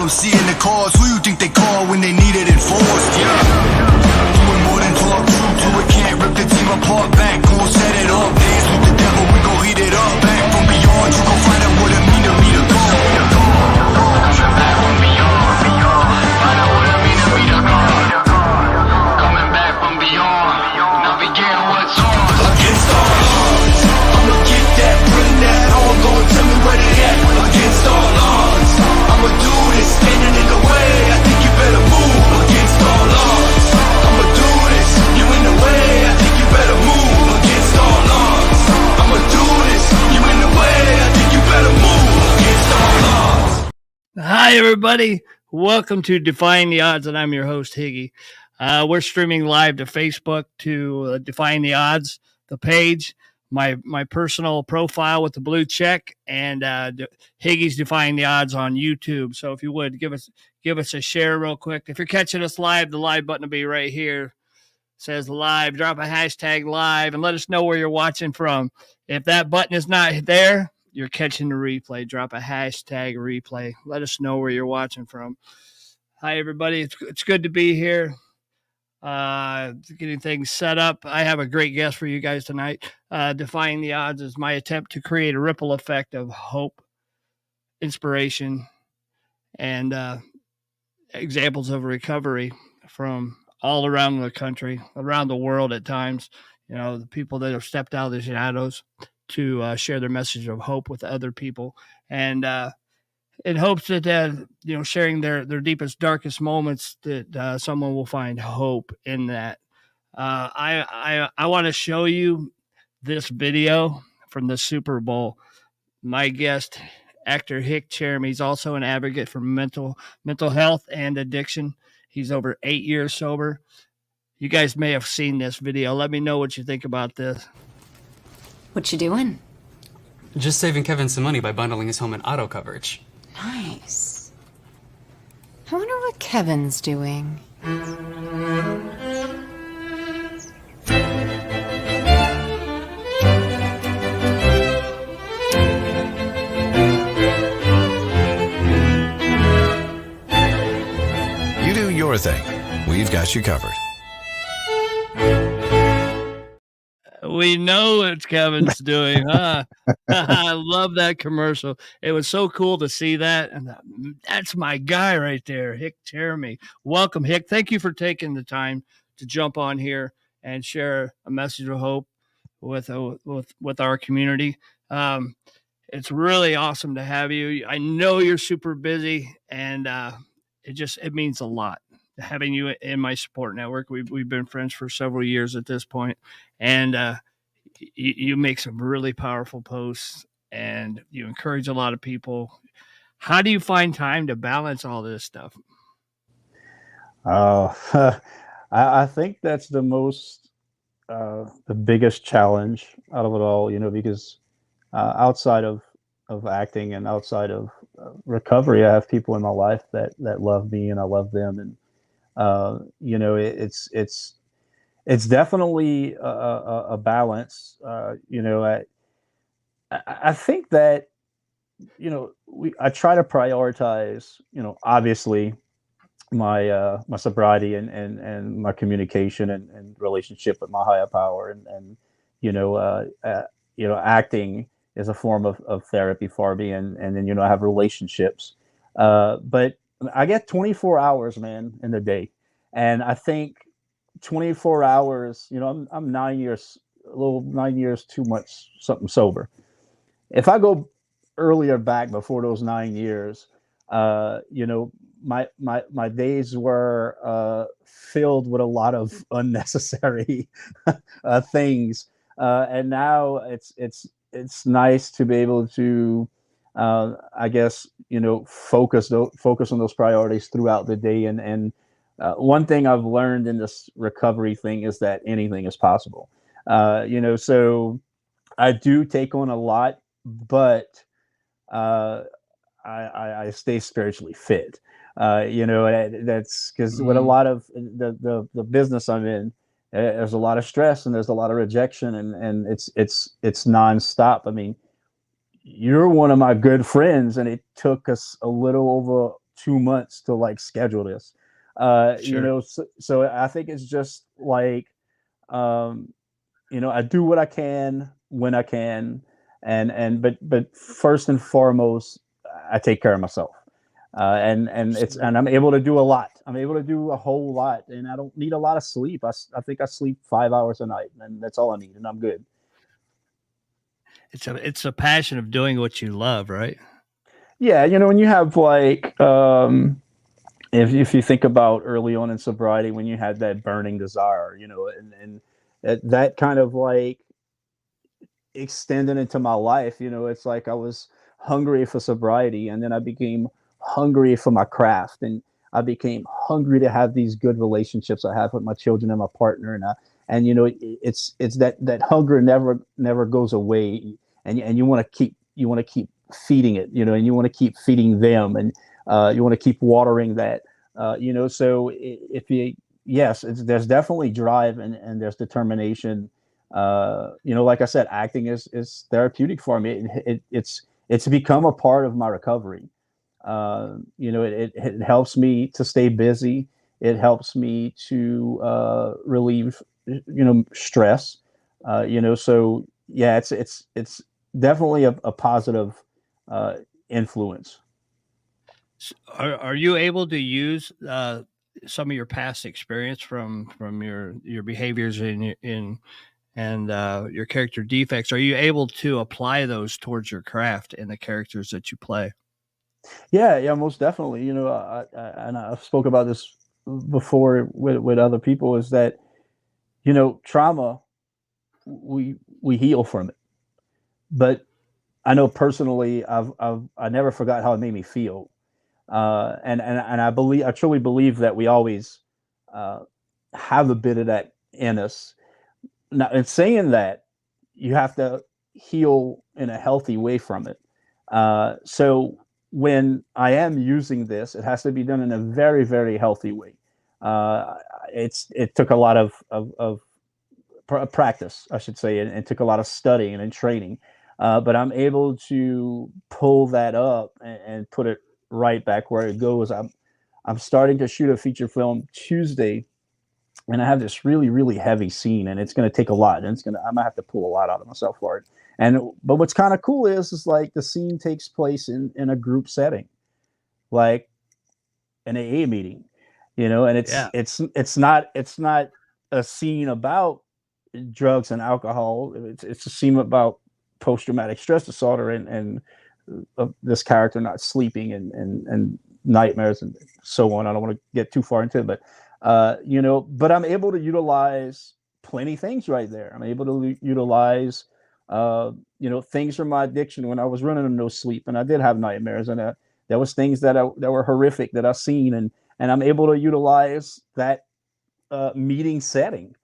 them seeing the cause. Who you think they call when they need it enforced? Yeah. Doing more than talk, true to it, can't rip the team apart. Back, gon' set it up. Dance with the devil, we gon' heat it up. Back from beyond, you gon' find out what it mean to me to go. Coming back from beyond, find out what it mean to me to go. Coming back from beyond, now begin what's on. Against all odds, I'ma get that, bring that on. Go and tell me where they at. Against all odds, I'ma do this, standing in the way. I think you better move. Against all odds, I'ma do this, you in the way. I think you better move. Against all odds, I'ma do this, you in the way. I think you better move. Against all odds. Hi, everybody. Welcome to Defying the Oddz, and I'm your host, Higgy. We're streaming live to Facebook, to Defying the Oddz, the page, my personal profile with the blue check, and Higgy's Defying the Oddz on YouTube. So if you would, give us a share real quick. If you're catching us live, the live button will be right here. It says live. Drop a hashtag live and let us know where you're watching from. If that button is not there, you're catching the replay. Drop a hashtag replay. Let us know where you're watching from. Hi, everybody. It's good to be here. Getting things set up. I have a great guest for you guys tonight. Defying the Oddz is my attempt to create a ripple effect of hope, inspiration, and examples of recovery from all around the country, around the world at times. You know, the people that have stepped out of the shadows to share their message of hope with other people. And in hopes that, sharing their deepest, darkest moments, that someone will find hope in that. I want to show you this video from the Super Bowl. My guest, actor Hick Cheramie, is also an advocate for mental health and addiction. He's over 8 years sober. You guys may have seen this video. Let me know what you think about this. What you doing? Just saving Kevin some money by bundling his home and auto coverage. Nice. I wonder what Kevin's doing. You do your thing. We've got you covered. We know what Kevin's doing, huh? I love that commercial. It was so cool to see that. And that's my guy right there, Hick Cheramie. Welcome, Hick. Thank you for taking the time to jump on here and share a message of hope with our community. It's really awesome to have you. I know you're super busy, and it means a lot having you in my support network. We've been friends for several years at this point, and you make some really powerful posts, and you encourage a lot of people. How do you find time to balance all this stuff? I think that's the biggest challenge out of it all, because outside of acting and outside of recovery, I have people in my life that love me and I love them. And, it's definitely a balance. I think that, I try to prioritize, obviously my sobriety and my communication and relationship with my higher power, and acting is a form of therapy for me, and then I have relationships, but I get 24 hours, man, in the day, and I think 24 hours. I'm 9 years, a little 9 years too much something sober. If I go earlier back before those 9 years, my days were filled with a lot of unnecessary things, and now it's nice to be able to, I guess, focus on those priorities throughout the day. And one thing I've learned in this recovery thing is that anything is possible. So I do take on a lot, but I stay spiritually fit. That's because with a lot of the business I'm in, there's a lot of stress and there's a lot of rejection, and it's nonstop. I mean, you're one of my good friends, and it took us a little over 2 months to like schedule this. Sure. So I think it's just like, I do what I can when I can, but first and foremost, I take care of myself. And I'm able to do a lot. I'm able to do a whole lot, and I don't need a lot of sleep. I think I sleep 5 hours a night, and that's all I need, and I'm good. It's a passion of doing what you love, right? Yeah, when you have like, if you think about early on in sobriety, when you had that burning desire, and that kind of like extended into my life. It's like I was hungry for sobriety, and then I became hungry for my craft, and I became hungry to have these good relationships I have with my children and my partner, and it's that hunger never goes away, and you want to keep feeding it, and you want to keep feeding them, and you want to keep watering that, so if you yes, there's definitely drive, and there's determination. Like I said, acting is therapeutic for me. It's become a part of my recovery. It helps me to stay busy. It helps me to relieve, stress. So yeah, it's definitely a positive influence. Are you able to use some of your past experience from your behaviors in and your character defects? Are you able to apply those towards your craft and the characters that you play? Yeah, most definitely. And I've spoke about this before with other people, is that trauma, we heal from it. But I know personally, I never forgot how it made me feel, and I truly believe that we always uh, have a bit of that in us. Now, in saying that, you have to heal in a healthy way from it. So when I am using this, it has to be done in a very, very healthy way. Uh, it took a lot of practice, I should say, and it took a lot of studying and training. But I'm able to pull that up and put it right back where it goes. I'm starting to shoot a feature film Tuesday, and I have this really, really heavy scene, and it's going to take a lot, and I'm gonna have to pull a lot out of myself for it. But what's kind of cool is like the scene takes place in a group setting, like an AA meeting, and Yeah. it's not a scene about drugs and alcohol. It's a scene about post traumatic stress disorder, and this character not sleeping, and nightmares and so on. I don't want to get too far into it, but I'm able to utilize plenty things right there. I'm able to utilize, things from my addiction when I was running on no sleep, and I did have nightmares, and there was things that were horrific that I've seen, and I'm able to utilize that meeting setting,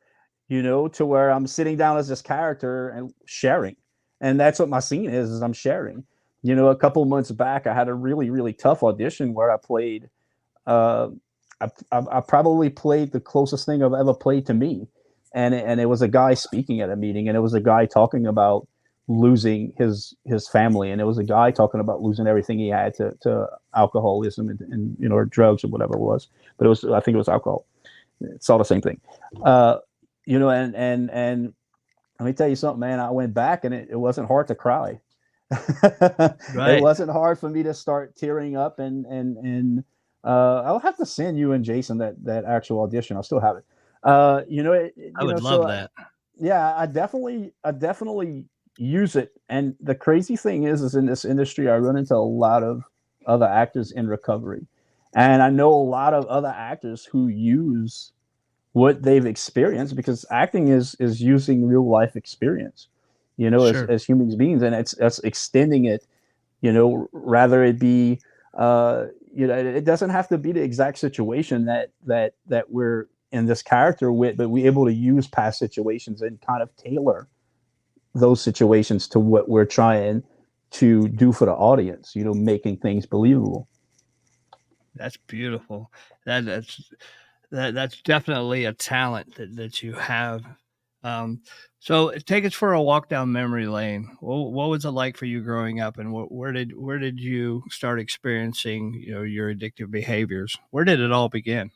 to where I'm sitting down as this character and sharing. And that's what my scene is I'm sharing. A couple months back, I had a really, really tough audition where I played, uh, I probably played the closest thing I've ever played to me. And it was a guy speaking at a meeting, and it was a guy talking about losing his family. And it was a guy talking about losing everything he had to alcoholism and or drugs or whatever it was. But I think it was alcohol. It's all the same thing. Uh, and let me tell you something, man. I went back, and it wasn't hard to cry. It Right. wasn't hard for me to start tearing up, and I'll have to send you and Jason that actual audition. I'll still have it. I would love that. Yeah, I definitely use it. And the crazy thing is in this industry, I run into a lot of other actors in recovery, and I know a lot of other actors who use what they've experienced, because acting is using real life experience, Sure. as human beings, and it's extending it, rather it be, it doesn't have to be the exact situation that we're in this character with, but we're able to use past situations and kind of tailor those situations to what we're trying to do for the audience, making things believable. That's beautiful. That's definitely a talent that you have Um, so take us for a walk down memory lane. What was it like for you growing up, and where did you start experiencing your addictive behaviors? Where did it all begin?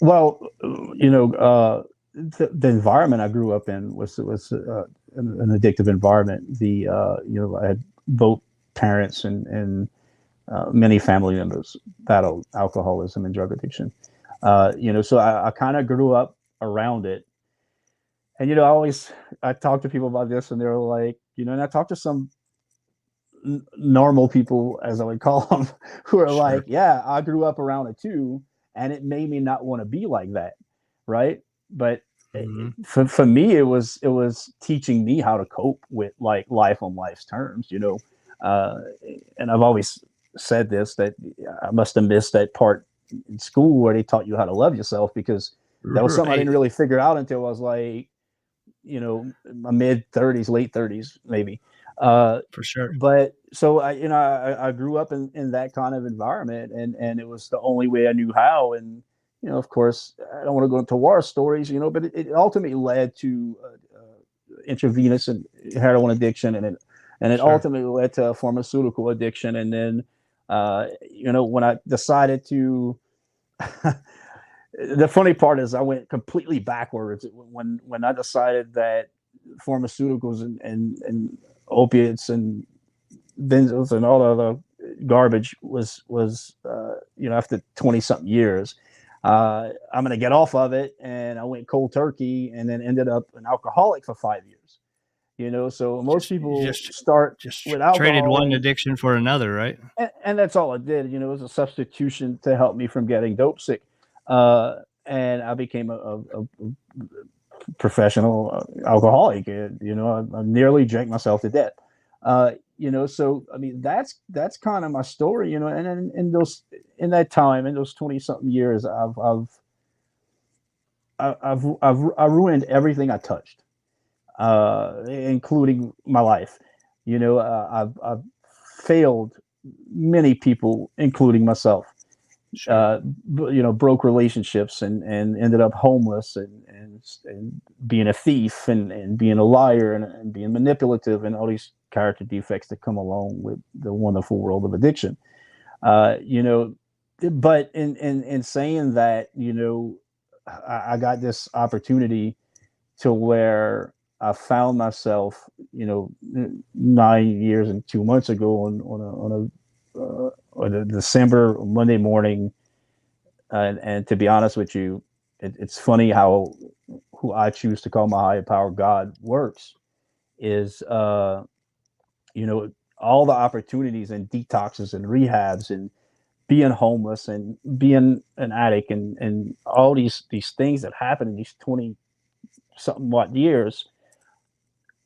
Well, the environment I grew up in was an addictive environment. I had both parents and many family members battled alcoholism and drug addiction. So I kind of grew up around it. And I talk to people about this, and they're like, and I talk to some normal people, as I would call them, who are Sure. like, yeah, I grew up around it too, and it made me not want to be like that, right? But Hmm. for me, it was teaching me how to cope with like life on life's terms, uh, and I've always said this, that I must have missed that part in school where they taught you how to love yourself, because that was something I Right. didn't really figure out until I was like, my mid 30s, late 30s, maybe. Uh, For sure. but so I grew up in that kind of environment, and it was the only way I knew how. And, of course, I don't want to go into war stories, but it ultimately led to intravenous and heroin addiction. And it Sure. ultimately led to pharmaceutical addiction. And then, when I decided to, the funny part is I went completely backwards when I decided that pharmaceuticals and opiates and benzos and all the other garbage was after 20 something years, I'm going to get off of it. And I went cold turkey, and then ended up an alcoholic for 5 years. So most You people start just with traded alcohol, one and addiction for another, right? and that's all it did. It was a substitution to help me from getting dope sick. And I became a professional alcoholic. I nearly drank myself to death. So I mean, that's kind of my story. And then in that time, in those 20 something years, I ruined everything I touched, including my life. I've failed many people, including myself. Sure. Broke relationships, and ended up homeless, and being a thief, and being a liar, and being manipulative, and all these character defects that come along with the wonderful world of addiction. Uh, you know, but in saying that, I got this opportunity to where I found myself, 9 years and 2 months ago on a December Monday morning. And to be honest with you, it's funny how who I choose to call my higher power God works is, you know, all the opportunities and detoxes and rehabs and being homeless and being an addict, and all these things that happen in these 20 something what years.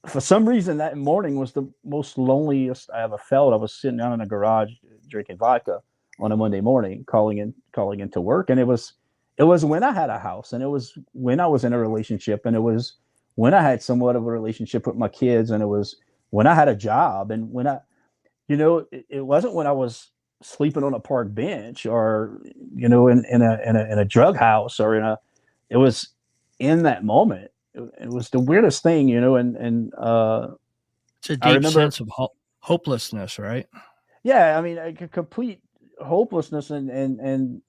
For some reason, that morning was the most loneliest I ever felt. I was sitting down in a garage drinking vodka on a Monday morning, calling into work, and it was when I had a house, and it was when I was in a relationship, and it was when I had somewhat of a relationship with my kids, and it was when I had a job, and when it wasn't when I was sleeping on a park bench, or in a drug house, or it was in that moment. It was the weirdest thing, and It's a I deep remember, sense of hopelessness, right? yeah, I mean, complete hopelessness, and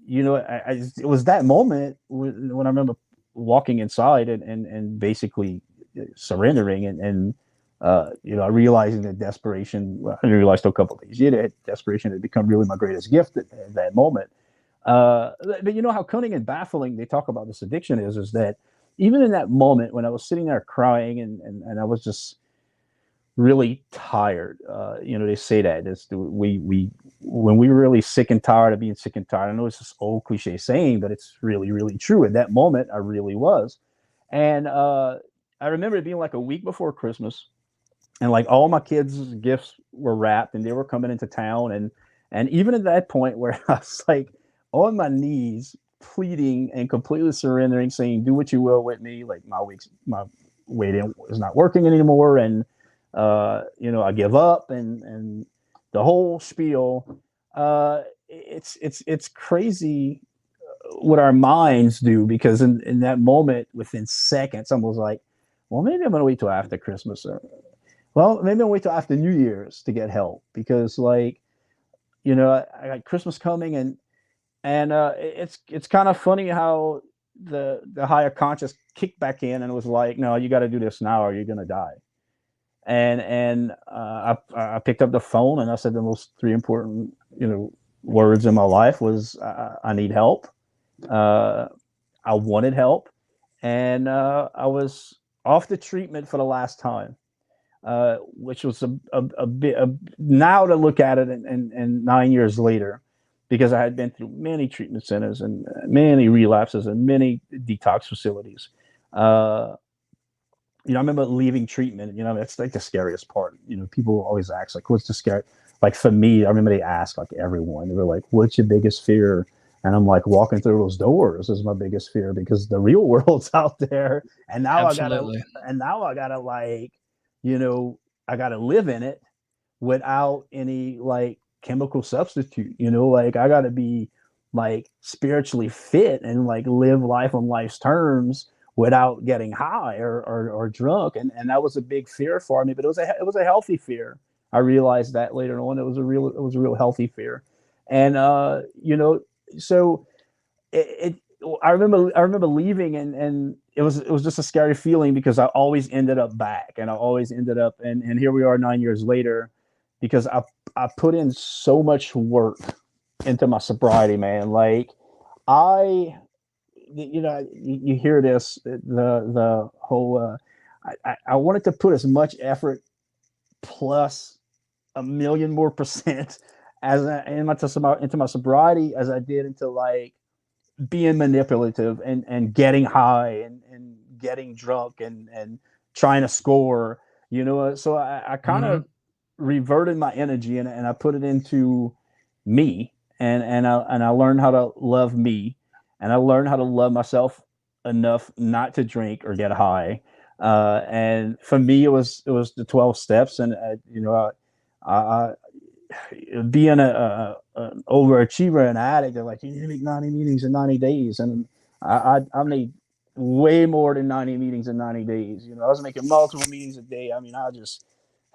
it was that moment when I remember walking inside, and basically surrendering, and realizing that desperation. Well, I realized a couple of days later that desperation had become really my greatest gift at that moment. But how cunning and baffling they talk about this addiction is that even in that moment when I was sitting there crying, and I was just really tired. They say that we when we were really sick and tired of being sick and tired. I know it's this old cliche saying, but it's really, really true. At that moment, I really was. And I remember it being like a week before Christmas, and like all my kids' gifts were wrapped, and they were coming into town. And even at that point where I was like on my knees, pleading and completely surrendering, saying, "Do what you will with me." Like my waiting is not working anymore, and I give up, and the whole spiel. It's crazy what our minds do, because in that moment, within seconds, I was like, well, maybe I'm going to wait till after Christmas, or well, maybe I'll wait till after New Year's to get help, because like, I got Christmas coming, and it's kind of funny how the higher conscious kicked back in and was like, no, you got to do this now or you're going to die. And I picked up the phone and I said the most three important, words in my life was, I need help. I wanted help, and I was off the treatment for the last time, which was a bit. Now to look at it, and 9 years later, because I had been through many treatment centers and many relapses and many detox facilities. I remember leaving treatment. It's like the scariest part. People always ask, like, what's the scary? Like for me, I remember they asked like everyone. They were like, "What's your biggest fear?" And I'm like, walking through those doors is my biggest fear, because the real world's out there, and now Absolutely. I gotta like, I gotta live in it without any like chemical substitute. Like I gotta be like spiritually fit and like live life on life's terms without getting high or drunk, and that was a big fear for me. But it was a healthy fear. I realized that later on. It was a real healthy fear, and so it I remember leaving, and it was just a scary feeling, because I always ended up back, and I always ended up, and here we are 9 years later, because I put in so much work into my sobriety, man. Like I you hear this, the whole I wanted to put as much effort plus a million more percent into my sobriety as I did into like being manipulative and getting high and getting drunk and trying to score. So I kind of reverted my energy, and I put it into me, and I learned how to love me, and I learned how to love myself enough not to drink or get high. And for me, it was the 12 steps, and I being an overachiever and addict, they're like, you need to make 90 meetings in 90 days. And I made way more than 90 meetings in 90 days. I was making multiple meetings a day. I mean, I just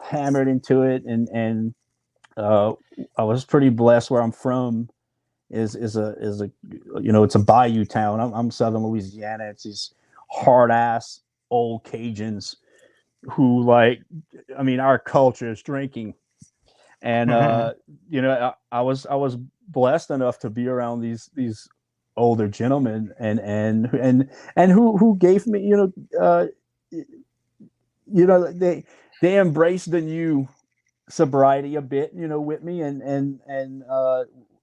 hammered into it. And I was pretty blessed. Where I'm from is a, it's a bayou town. I'm Southern Louisiana. It's these hard ass old Cajuns who like, I mean, our culture is drinking. And I was blessed enough to be around these older gentlemen, and who gave me, they embraced the new sobriety a bit, with me, and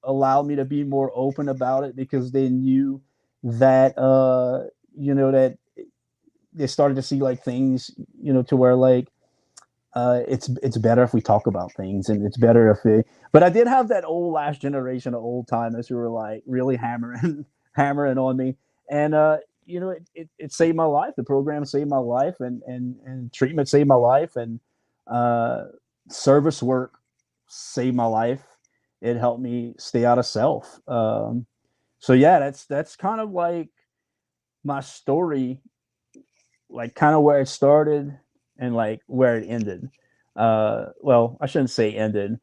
allowed me to be more open about it, because they knew that that they started to see like things, to where like, it's better if we talk about things, and it's better if it. But I did have that old last generation of old timers who were like really hammering on me, and it saved my life. The program saved my life, and treatment saved my life, and service work saved my life. It helped me stay out of self. So yeah, that's kind of like my story, like kind of where it started and like where it ended. Well, I shouldn't say ended,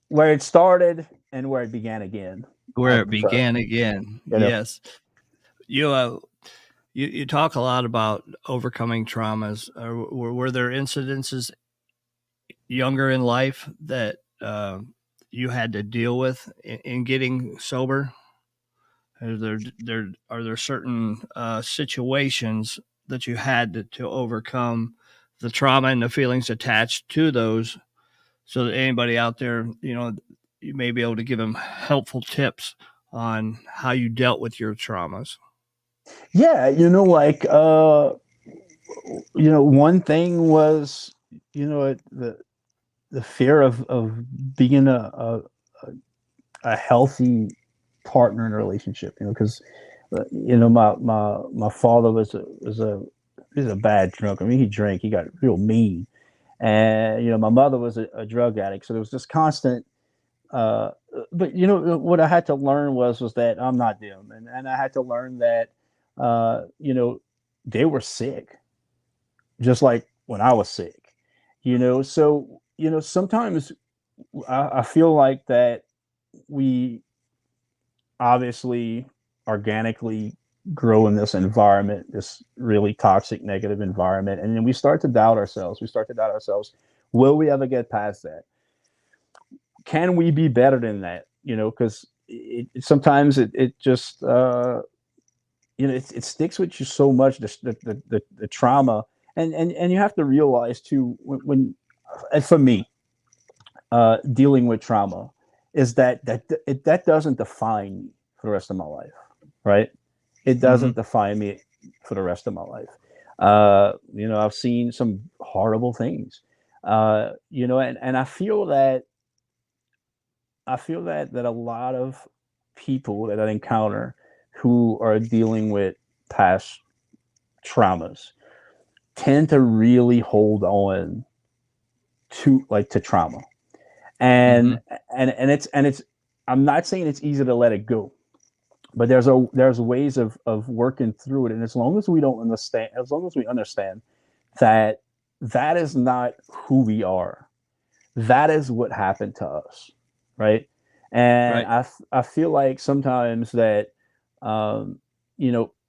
where it started and where it began again. Where it began again. You know? Yes. You talk a lot about overcoming traumas. Were there incidences younger in life that you had to deal with in getting sober? Are there certain situations that you had to overcome the trauma and the feelings attached to those, so that anybody out there, you may be able to give them helpful tips on how you dealt with your traumas? Yeah, like one thing was, the fear of being a healthy partner in a relationship, because my father was a bad drunk. I mean, he drank, he got real mean, and my mother was a drug addict. So there was this constant but what I had to learn was that I'm not them, and I had to learn that they were sick, just like when I was sick. So sometimes I feel like that we obviously organically grow in this environment, this really toxic, negative environment, and then we start to doubt ourselves. We start to doubt ourselves. Will we ever get past that? Can we be better than that? Because sometimes it just it sticks with you so much, the trauma, and you have to realize too, and for me, dealing with trauma is that doesn't define me for the rest of my life, right? It doesn't define me for the rest of my life. I've seen some horrible things, and I feel that a lot of people that I encounter who are dealing with past traumas tend to really hold on to trauma. And it's I'm not saying it's easy to let it go, but there's ways of working through it. And as long as we understand that that is not who we are, that is what happened to us, right? And Right. I feel like sometimes that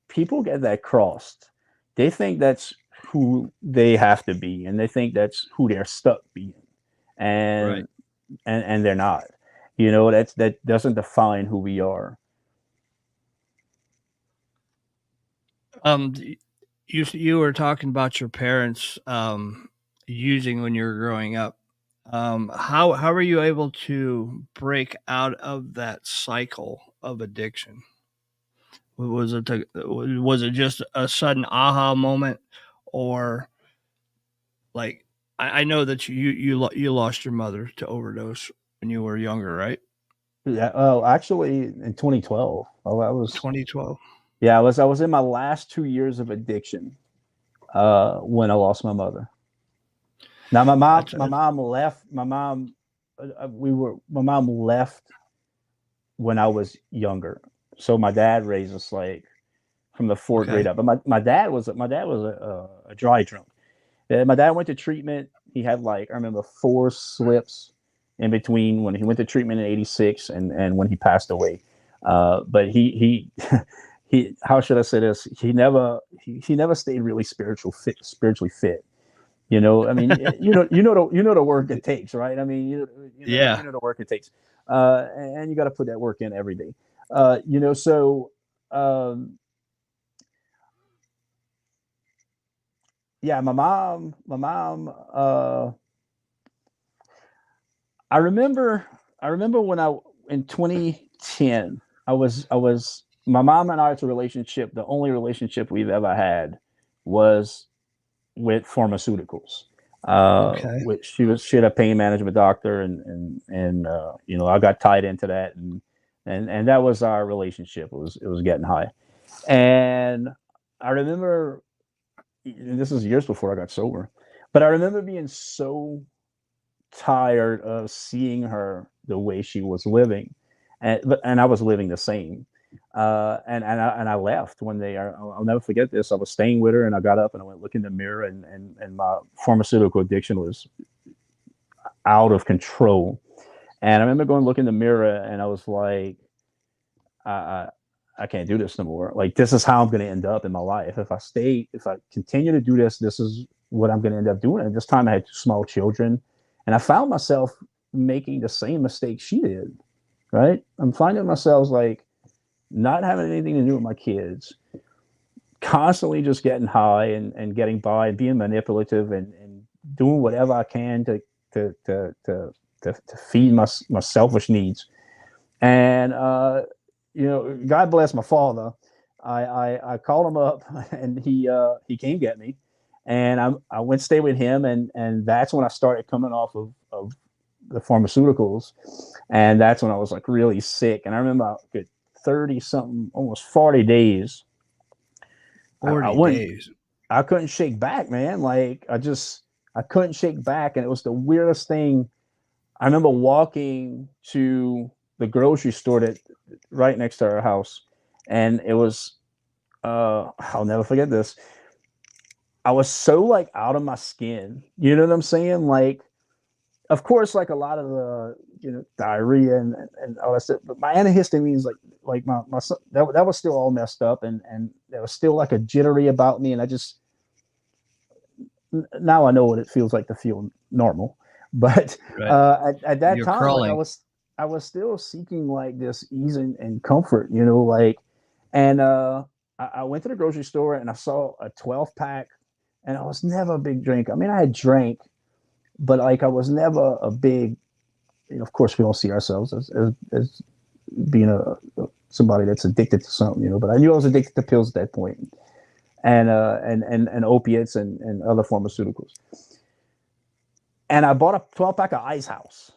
people get that crossed. They think that's who they have to be, and they think that's who they're stuck being, Right. and they're not. That doesn't define who we are. You were talking about your parents using when you were growing up. How were you able to break out of that cycle of addiction? Was it just a sudden aha moment, or like I know that you lost your mother to overdose when you were younger, right? Yeah. Oh, actually, in 2012. Oh, I was. 2012. Yeah, I was in my last 2 years of addiction when I lost my mother. Now, my That's mom left. My mom left when I was younger. So my dad raised us like from the fourth grade okay. up. But my dad was a dry drunk. My dad went to treatment. He had like, I remember, 4 slips in between when he went to treatment in '86 and when he passed away. But he how should I say this? He never stayed really spiritually fit. I mean, the work it takes, right? I mean, Yeah. the work it takes, and you got to put that work in every day. So um, yeah, my mom. I remember when in 2010, my mom and I's relationship. The only relationship we've ever had was with pharmaceuticals. Okay. Which she had a pain management doctor, and I got tied into that, and that was our relationship. It was getting high, and I remember, and this is years before I got sober, but I remember being so tired of seeing her the way she was living, and I was living the same. And I left one day. I'll never forget this. I was staying with her, and I got up and I went look in the mirror, and my pharmaceutical addiction was out of control. And I remember going look in the mirror, and I was like, I, I, I can't do this no more. Like, this is how I'm going to end up in my life. If I continue to do this, this is what I'm going to end up doing. And this time I had 2 small children, and I found myself making the same mistake she did. Right? I'm finding myself like not having anything to do with my kids, constantly just getting high and getting by and being manipulative and doing whatever I can to to feed my selfish needs. And God bless my father. I called him up and he came get me, and I went to stay with him, and that's when I started coming off of the pharmaceuticals, and that's when I was like really sick. And I remember a good 30 something, almost 40 days. I 40 wouldn't days. I couldn't shake back, man. Like I couldn't shake back, and it was the weirdest thing. I remember walking to the grocery store that right next to our house, and it was I'll never forget this. I was so like out of my skin. You know what I'm saying? Like, of course, like a lot of the diarrhea and all that stuff. But my antihistamines, like my son, that was still all messed up, and there was still like a jittery about me, and I just now I know what it feels like to feel normal. But Right. at that You're time, like crawling. I was still seeking like this ease and comfort, like, and I went to the grocery store and I saw a 12 pack, and I was never a big drinker. I mean, I had drank, but like I was never a big. Of course, we don't see ourselves as being somebody that's addicted to something, But I knew I was addicted to pills at that point, and opiates and other pharmaceuticals. And I bought a 12 pack of Ice House.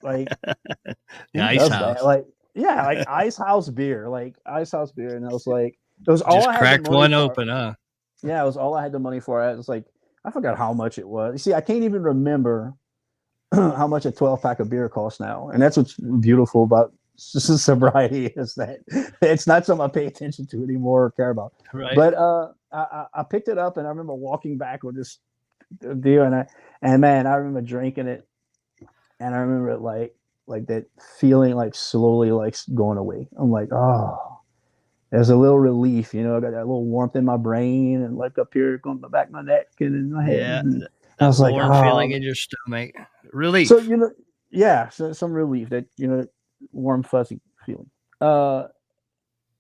Like, The who Ice does House. that? Like, yeah, like Ice House beer, And I was like, it was all Just I had the cracked money one for. open, huh? Yeah, it was all I had the money for. I was like, I forgot how much it was. You see, I can't even remember how much a 12 pack of beer costs now. And that's what's beautiful about sobriety is that it's not something I pay attention to anymore or care about. Right. But I picked it up, and I remember walking back with this deal, and man, I remember drinking it, and I remember it like that feeling like slowly like going away. I'm like, oh, there's a little relief, I got that little warmth in my brain and like up here going the back of my neck and in my head. Yeah. And I That was like, warm feeling in your stomach. Relief. so yeah, so some relief, that warm fuzzy feeling.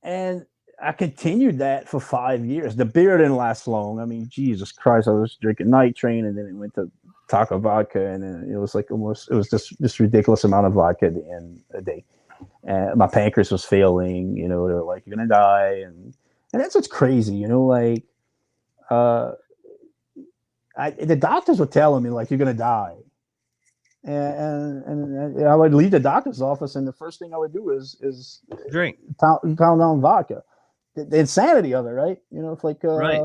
And I continued that for 5 years. The beer didn't last long. I mean, Jesus Christ, I was drinking Night Train, and then it went to Taco vodka, and then it was like almost, it was just this ridiculous amount of vodka at the end of the day. And my pancreas was failing. They were like, you're gonna die, and that's what's crazy. Like the doctors were telling me like, you're gonna die. And I would leave the doctor's office, and the first thing I would do is Drink. pound down vodka. The insanity of it, right? It's like Right.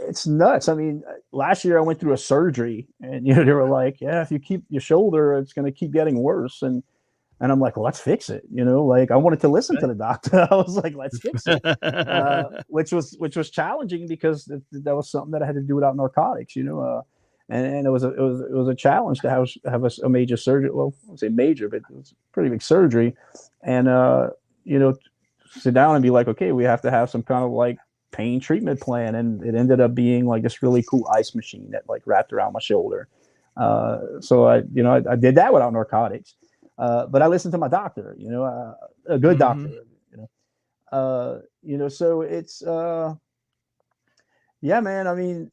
it's nuts. I mean, last year I went through a surgery, and they were like, "Yeah, if you keep your shoulder, it's going to keep getting worse." And I'm like, "Well, let's fix it." Like I wanted to listen to the doctor. I was like, "Let's fix it," which was challenging because that was something that I had to do without narcotics. And it was a challenge to have a major surgery. Well, I won't say major, but it was a pretty big surgery, and sit down and be like, okay, we have to have some kind of like pain treatment plan. And it ended up being like this really cool ice machine that like wrapped around my shoulder. So I did that without narcotics. But I listened to my doctor, a good doctor, so it's, yeah, man. I mean,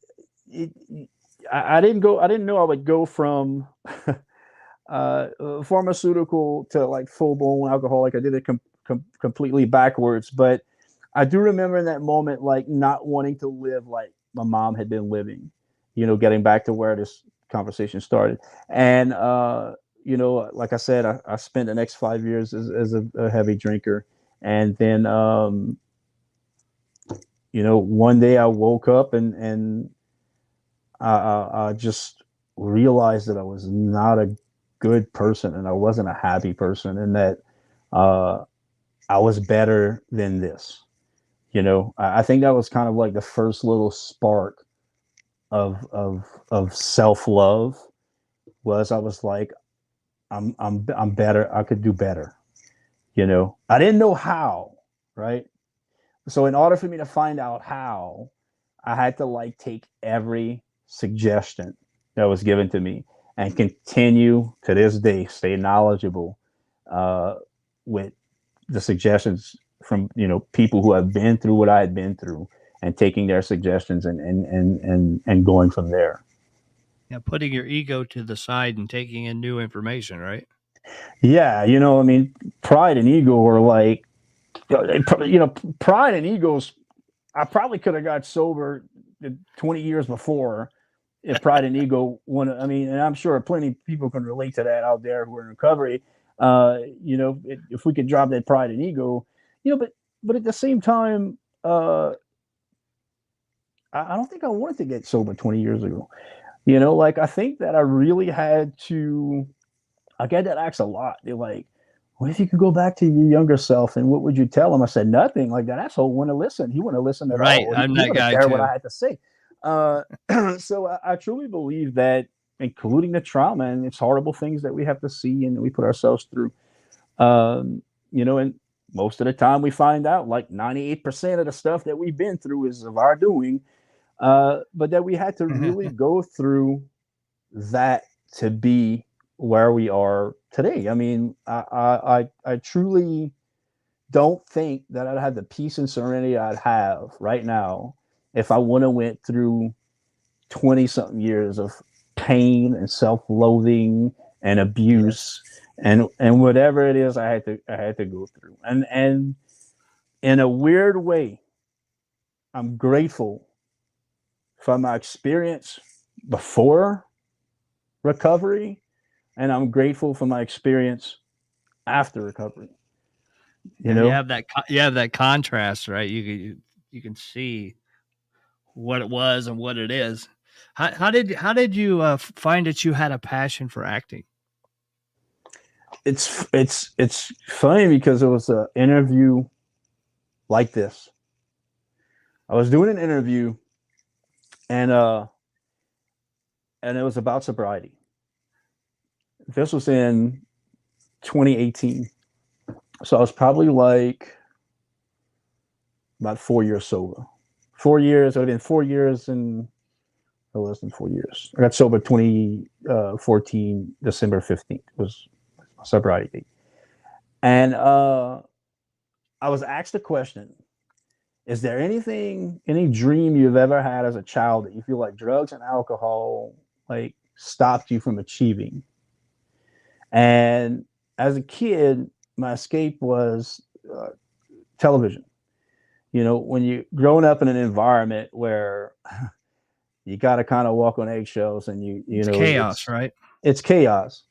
I didn't know I would go from, pharmaceutical to like full blown alcoholic. I did it completely backwards, but I do remember in that moment, like not wanting to live like my mom had been living, getting back to where this conversation started. And, like I said, I spent the next 5 years as a heavy drinker. And then, one day I woke up and I just realized that I was not a good person, and I wasn't a happy person, and that, I was better than this. I think that was kind of like the first little spark of self-love. Was I was like, I'm better. I could do better. I didn't know how, right? So in order for me to find out how, I had to like take every suggestion that was given to me and continue to this day, stay knowledgeable with the suggestions from people who have been through what I had been through, and taking their suggestions and going from there. Yeah, putting your ego to the side and taking in new information, right? Yeah, I mean, pride and ego are like, pride and egos. I probably could have got sober 20 years before if pride and ego wanted. I mean, and I'm sure plenty of people can relate to that out there who are in recovery. If we could drop that pride and ego, but at the same time, I don't think I wanted to get sober 20 years ago. Like I think that I really had to. I get that asked a lot. They're like, what if you could go back to your younger self and what would you tell him? I said, nothing. Like, that asshole wouldn't listen. He wouldn't listen at Right. all. He I'm that wouldn't guy care what too. I had to say. So I truly believe that, including the trauma and it's horrible things that we have to see and we put ourselves through, and most of the time we find out like 98% of the stuff that we've been through is of our doing, but that we had to really go through that to be where we are today. I mean, I truly don't think that I'd have the peace and serenity I'd have right now if I wouldn't have went through 20 something years of pain and self-loathing and abuse and whatever it is I had to go through. And in a weird way, I'm grateful for my experience before recovery, and I'm grateful for my experience after recovery. You know, you have that contrast, right? You can see what it was and what it is. How did you find that you had a passion for acting? it's funny because it was an interview like this. I was doing an interview, and it was about sobriety. This was in 2018, so I was probably like about 4 years sober. 4 years. It would have been 4 years and less than 4 years. I got sober 2014, December 15th was my sobriety date. And I was asked a question: is there any dream you've ever had as a child that you feel like drugs and alcohol like stopped you from achieving? And as a kid, my escape was television. You know, when you growing up in an environment where you got to kind of walk on eggshells and It's chaos, right? It's chaos.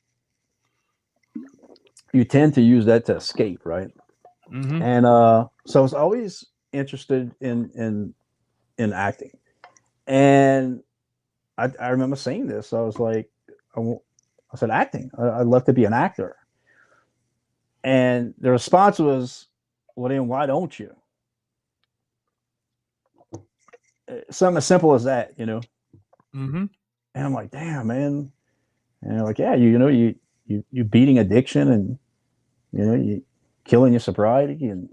You tend to use that to escape, right? Mm-hmm. And so I was always interested in acting. And I remember saying this. I was like, I said, acting. I'd love to be an actor. And the response was, well, then why don't you? Something as simple as that, you know? Mm-hmm. And I'm like, damn, man. And they're like, yeah, you beating addiction and, you killing your sobriety, and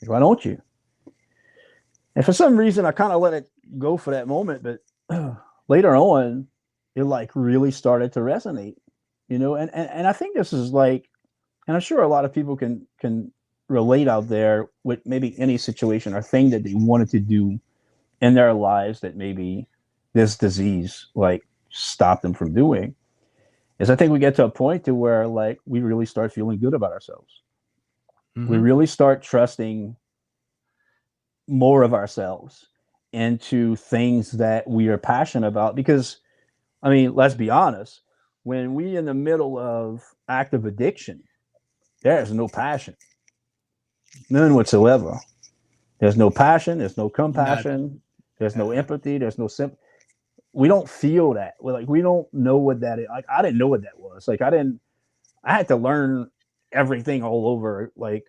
why don't you? And for some reason, I kind of let it go for that moment, but later on, it like really started to resonate, and I think this is like, and I'm sure a lot of people can relate out there with maybe any situation or thing that they wanted to do in their lives that maybe this disease like stopped them from doing. Is I think we get to a point to where like we really start feeling good about ourselves. Mm-hmm. We really start trusting more of ourselves into things that we are passionate about. Because, I mean, let's be honest, when we in the middle of active addiction, there's no passion, none whatsoever. There's no passion. There's no compassion. There's no empathy. There's no we don't feel that. We don't know what that is. Like, I didn't know what that was. Like, I had to learn everything all over, like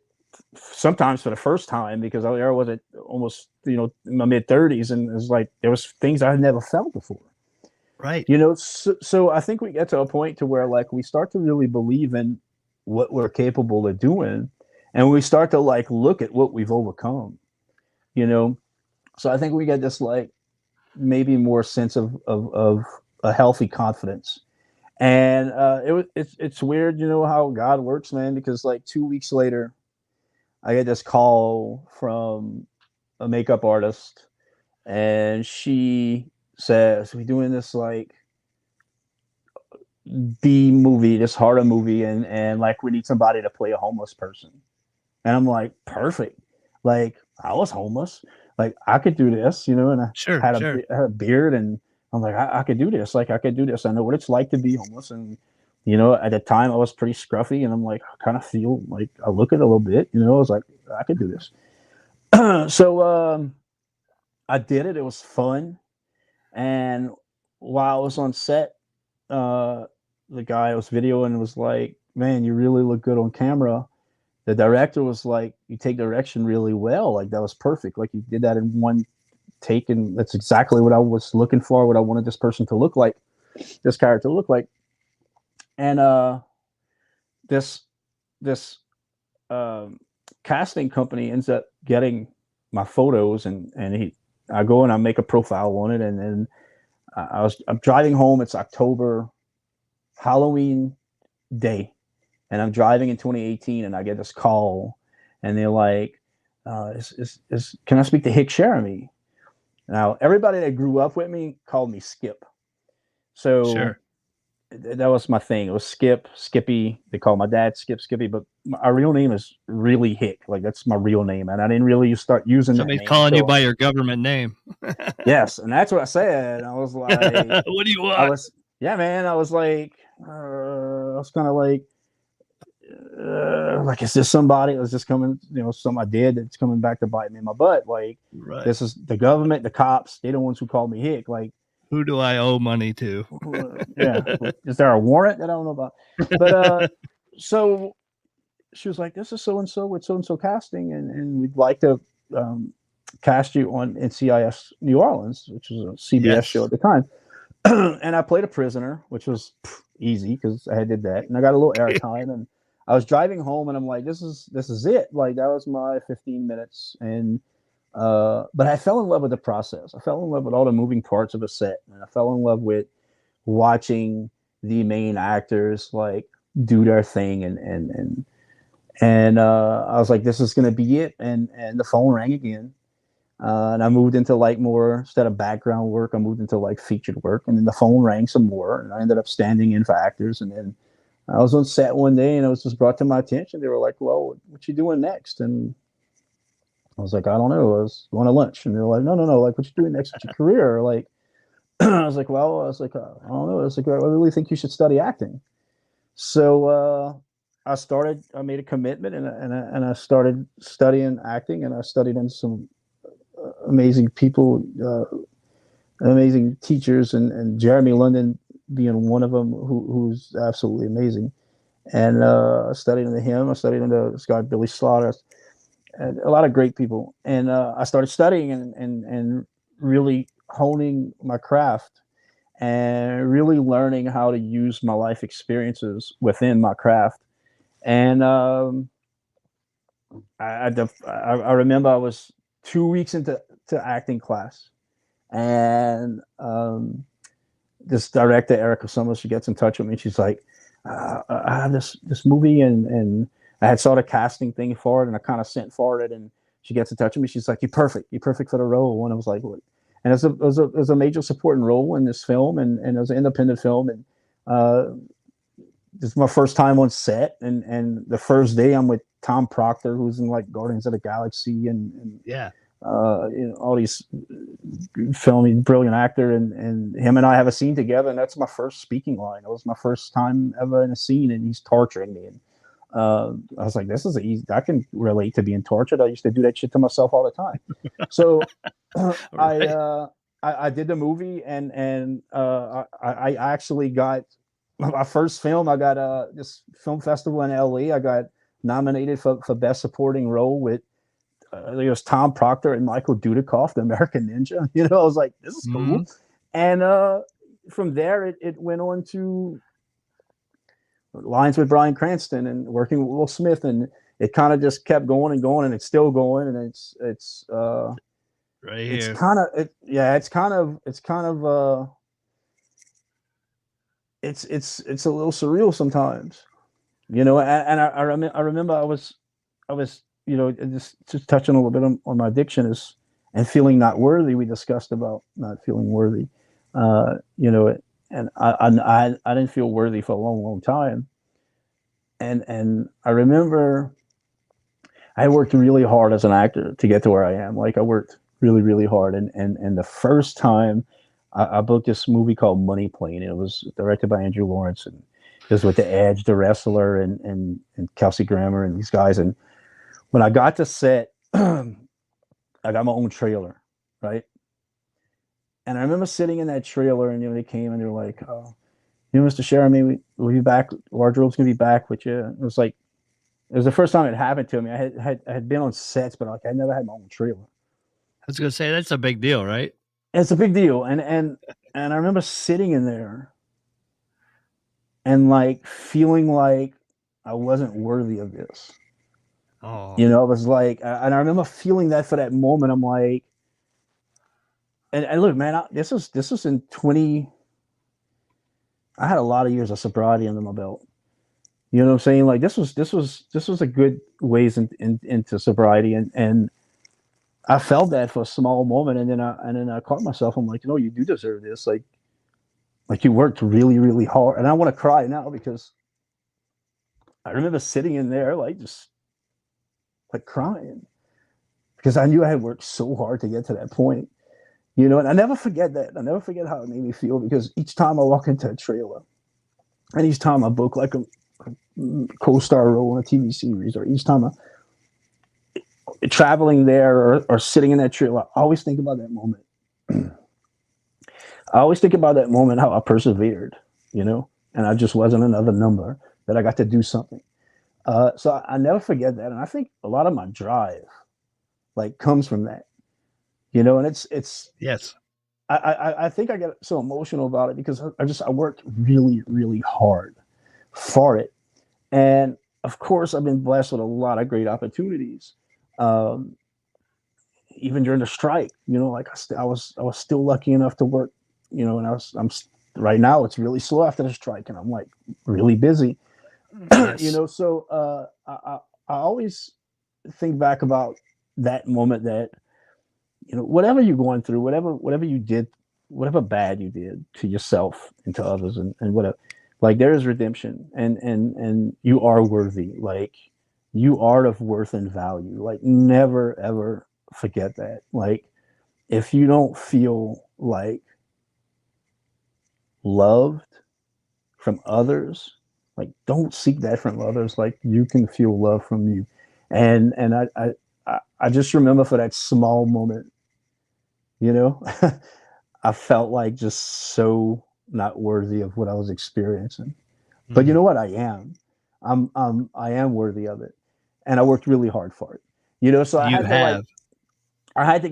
sometimes for the first time, because I was at almost, in my mid 30s, and it was like, there was things I had never felt before. Right. So I think we get to a point to where like we start to really believe in what we're capable of doing, and we start to like look at what we've overcome, so I think we get this like maybe more sense of a healthy confidence. And it's weird, how God works, man, because like 2 weeks later I get this call from a makeup artist, and she says, we're doing this like B movie, this horror movie, and like we need somebody to play a homeless person. And I'm like, perfect. Like, I was homeless. Like, I could do this, and I Sure. had a beard, and I'm like, I could do this. Like, I could do this. I know what it's like to be homeless. And, at the time I was pretty scruffy, and I'm like, I kind of feel like I look it a little bit, I was like, I could do this. So I did it. It was fun. And while I was on set, the guy I was videoing was like, man, you really look good on camera. The director was like, you take direction really well. Like that was perfect. Like you did that in one take, and that's exactly what I was looking for, what I wanted this person to look like, this character to look like. And this this casting company ends up getting my photos, and I go and I make a profile on it, and then I'm driving home. It's October, Halloween day, and I'm driving in 2018, and I get this call, and they're like, can I speak to Hick Cheramie? Now, everybody that grew up with me called me Skip. So Sure. that was my thing. It was Skip, Skippy. They call my dad Skip, Skippy, but my real name is really Hick. Like that's my real name, and I didn't really start using Somebody's that name. calling you by your government name. Yes, and that's what I said. I was like, What do you want? Yeah, man. I was like, I was kind of like, is this somebody that's just coming, something I did that's coming back to bite me in my butt? Like, Right. This is the government, the cops, they're the ones who called me Hick. Like, who do I owe money to? Yeah. Is there a warrant that I don't know about? But so she was like, this is so and so with so and so casting, and we'd like to cast you on NCIS New Orleans, which was a CBS show at the time. And I played a prisoner, which was easy because I did that, and I got a little airtime. And I was driving home, and I'm like, this is it. Like that was my 15 minutes, and but I fell in love with the process. I fell in love with all the moving parts of a set, and I fell in love with watching the main actors like do their thing, and I was like, this is gonna be it. And the phone rang again. And I moved into like more, instead of background work, I moved into like featured work. And then the phone rang some more, and I ended up standing in for actors. And then I was on set one day, and it was just brought to my attention. They were like, well, what you doing next? And I was like, I don't know. I was going to lunch. And they're like, no. Like, what you doing next with your career? Like, I was like, I don't know. I was like, I really think you should study acting. So I made a commitment, and I started studying acting, and I studied in some amazing people, amazing teachers, and Jeremy London being one of them, who's absolutely amazing. And I studied under him. I studied under this guy Billy Slaughter, and a lot of great people. And I started studying and really honing my craft, and really learning how to use my life experiences within my craft. And I remember I was 2 weeks into acting class, and this director, Erica Summers, she gets in touch with me. She's like, I have this movie, and I had saw the casting thing for it, and I kind of sent for it, and she gets in touch with me. She's like, you're perfect for the role. And I was like, what? And it was a major supporting role in this film, and it was an independent film, and this is my first time on set, and the first day I'm with Tom Proctor, who's in like Guardians of the Galaxy, and all these filming, brilliant actor, and him and I have a scene together, and that's my first speaking line. It was my first time ever in a scene, and he's torturing me, and I was like, this is easy. I can relate to being tortured. I used to do that shit to myself all the time. So I did the movie, and I actually got my first film. I got this film festival in LA. I got nominated for best supporting role with it was Tom Proctor and Michael Dudikoff, the American Ninja. I was like, this is cool. And from there, it went on to lines with Bryan Cranston and working with Will Smith, and it kind of just kept going and going, and it's still going, and it's right here. It's kind of it's a little surreal sometimes, and I remember I was just touching a little bit on my addiction and feeling not worthy. We discussed about not feeling worthy, and I didn't feel worthy for a long time. And I remember I worked really hard as an actor to get to where I am. Like I worked really, really hard. And the first time I booked this movie called Money Plane. It was directed by Andrew Lawrence, and it was with The Edge, the wrestler, and Kelsey Grammer and these guys. And when I got to set, I got my own trailer, right? And I remember sitting in that trailer, and they came and they were like, "Oh, Mr. Cheramie, we'll be back. Wardrobe's gonna be back with you. It was like it was the first time it happened to me. I had been on sets, but like I never had my own trailer. I was gonna say that's a big deal, right? It's a big deal, and I remember sitting in there and like feeling like I wasn't worthy of this. Oh, You know, I was like, and I remember feeling that for that moment. I'm like, and look, man, this was in 20. I had a lot of years of sobriety under my belt. You know what I'm saying? Like this was a good ways into sobriety, and I felt that for a small moment, and then I caught myself. I'm like, you do deserve this. Like you worked really, really hard, and I want to cry now because I remember sitting in there like just like crying because I knew I had worked so hard to get to that point. And I never forget that. I never forget how it made me feel because each time I walk into a trailer, and each time I book like a co-star role in a TV series, or each time I'm traveling there or sitting in that trailer, I always think about that moment. I always think about that moment, how I persevered, and I just wasn't another number, that I got to do something. So I never forget that. And I think a lot of my drive like comes from that, and it's, yes. I think I get so emotional about it because I worked really, really hard for it. And of course, I've been blessed with a lot of great opportunities. Even during the strike, like I was still lucky enough to work, and I'm right now it's really slow after the strike, and I'm like really busy. Yes. So I always think back about that moment that whatever you're going through, whatever you did, whatever bad you did to yourself and to others, and whatever, like there is redemption, and you are worthy, like you are of worth and value. Like never ever forget that. Like if you don't feel like loved from others, like don't seek that from others. Like you can feel love from you. And I just remember for that small moment, I felt like just so not worthy of what I was experiencing. But you know what? I am worthy of it, and I worked really hard for it. So I You had to like have. I had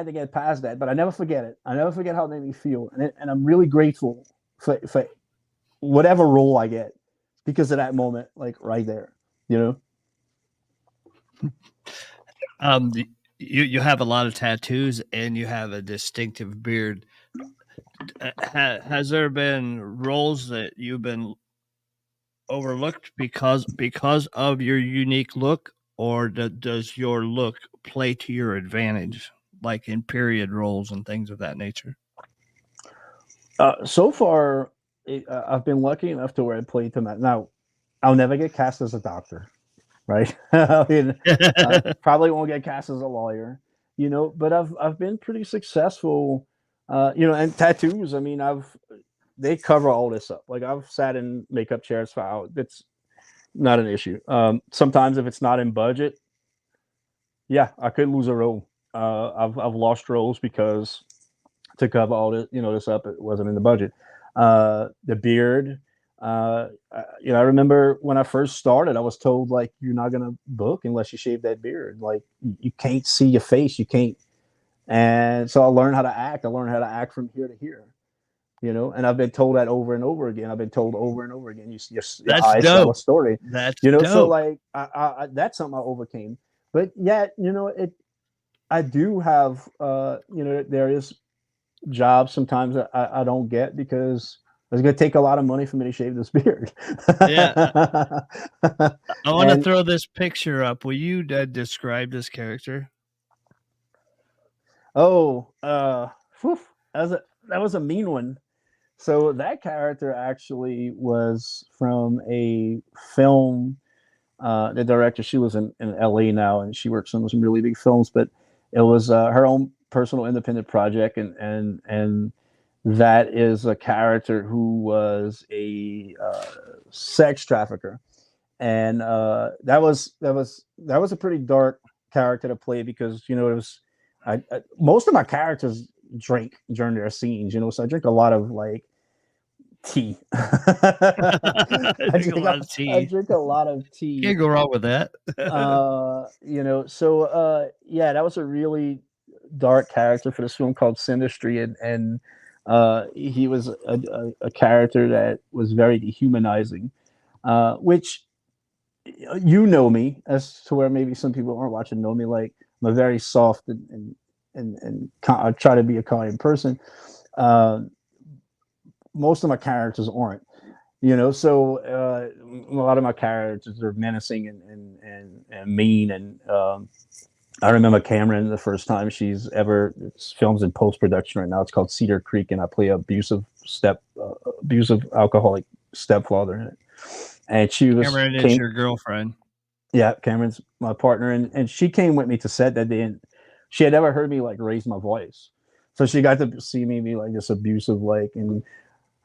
to get past that, but I never forget it. I never forget how it made me feel, and I'm really grateful for whatever role I get because of that moment, like right there. Um, you have a lot of tattoos and you have a distinctive beard. Has there been roles that you've been overlooked because of your unique look, or does your look play to your advantage, like in period roles and things of that nature? So far, I've been lucky enough to where I played to that. Now, I'll never get cast as a doctor, right? I mean, probably won't get cast as a lawyer, But I've been pretty successful, and tattoos. I mean, they cover all this up. Like I've sat in makeup chairs for hours. It's not an issue. Sometimes if it's not in budget, yeah, I could lose a role. I've lost roles because to cover all this, this up, it wasn't in the budget. The beard, I remember when I first started, I was told like you're not gonna book unless you shave that beard. Like you can't see your face, you can't. And so I learned how to act. I learned how to act from here to here. And I've been told that over and over again. I've been told over and over again. Your That's eyes tell a dope. story. That's So dope. like that's something I overcame. But yet, I do have, there is jobs sometimes that I don't get because it's going to take a lot of money for me to shave this beard. Yeah, I want to And throw this picture up. Will you describe this character? oh, whew, that was a mean one. So that character actually was from a film. The director, she was in LA now, and she works on some really big films. But it was her own personal independent project, and that is a character who was a sex trafficker, and that was a pretty dark character to play because it was most of my characters drink during their scenes, so I drink a lot of like tea. I drink a lot of I tea. drink a lot of tea. Can't go wrong with that. Yeah, that was a really dark character for this film called Sinistry, and he was a character that was very dehumanizing, which you know me as to where maybe some people aren't watching know me, like I'm a very soft and I try to be a kind person. Uh, Most of my characters aren't, so a lot of my characters are menacing and mean, and I remember Cameron the first time she's ever films in post production right now. It's called Cedar Creek, and I play abusive alcoholic stepfather in it. And she Cameron is your girlfriend. yeah, Cameron's my partner, and she came with me to set that day, and she had never heard me like raise my voice, so she got to see me be like this abusive, like. And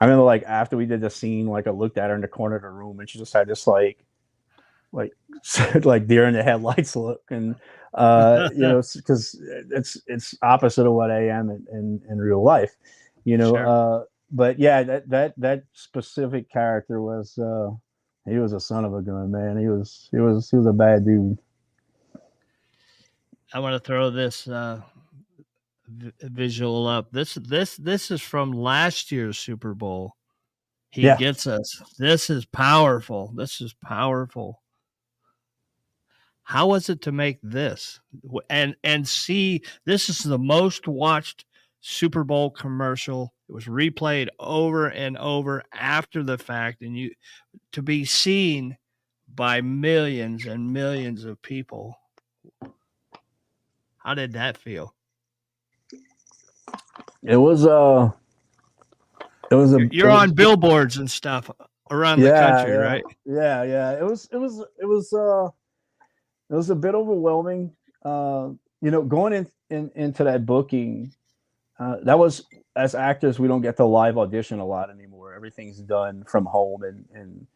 I remember like after we did the scene, like I looked at her in the corner of the room, and she just had this like like deer in the headlights look, and because it's opposite of what I am in real life, Sure. but yeah, that specific character was he was a son of a gun, man. He was a bad dude. I want to throw this visual up. This is from last year's Super Bowl. He Yeah. gets us. This is powerful. This is powerful. How was it to make this and see? This is the most watched Super Bowl commercial. It was replayed over and over after the fact, and you to be seen by millions and millions of people. How did that feel? It was You're on billboards and stuff around the country, right? yeah. It was a bit overwhelming. Going into that booking, that was, as actors, we don't get to live audition a lot anymore. Everything's done from home and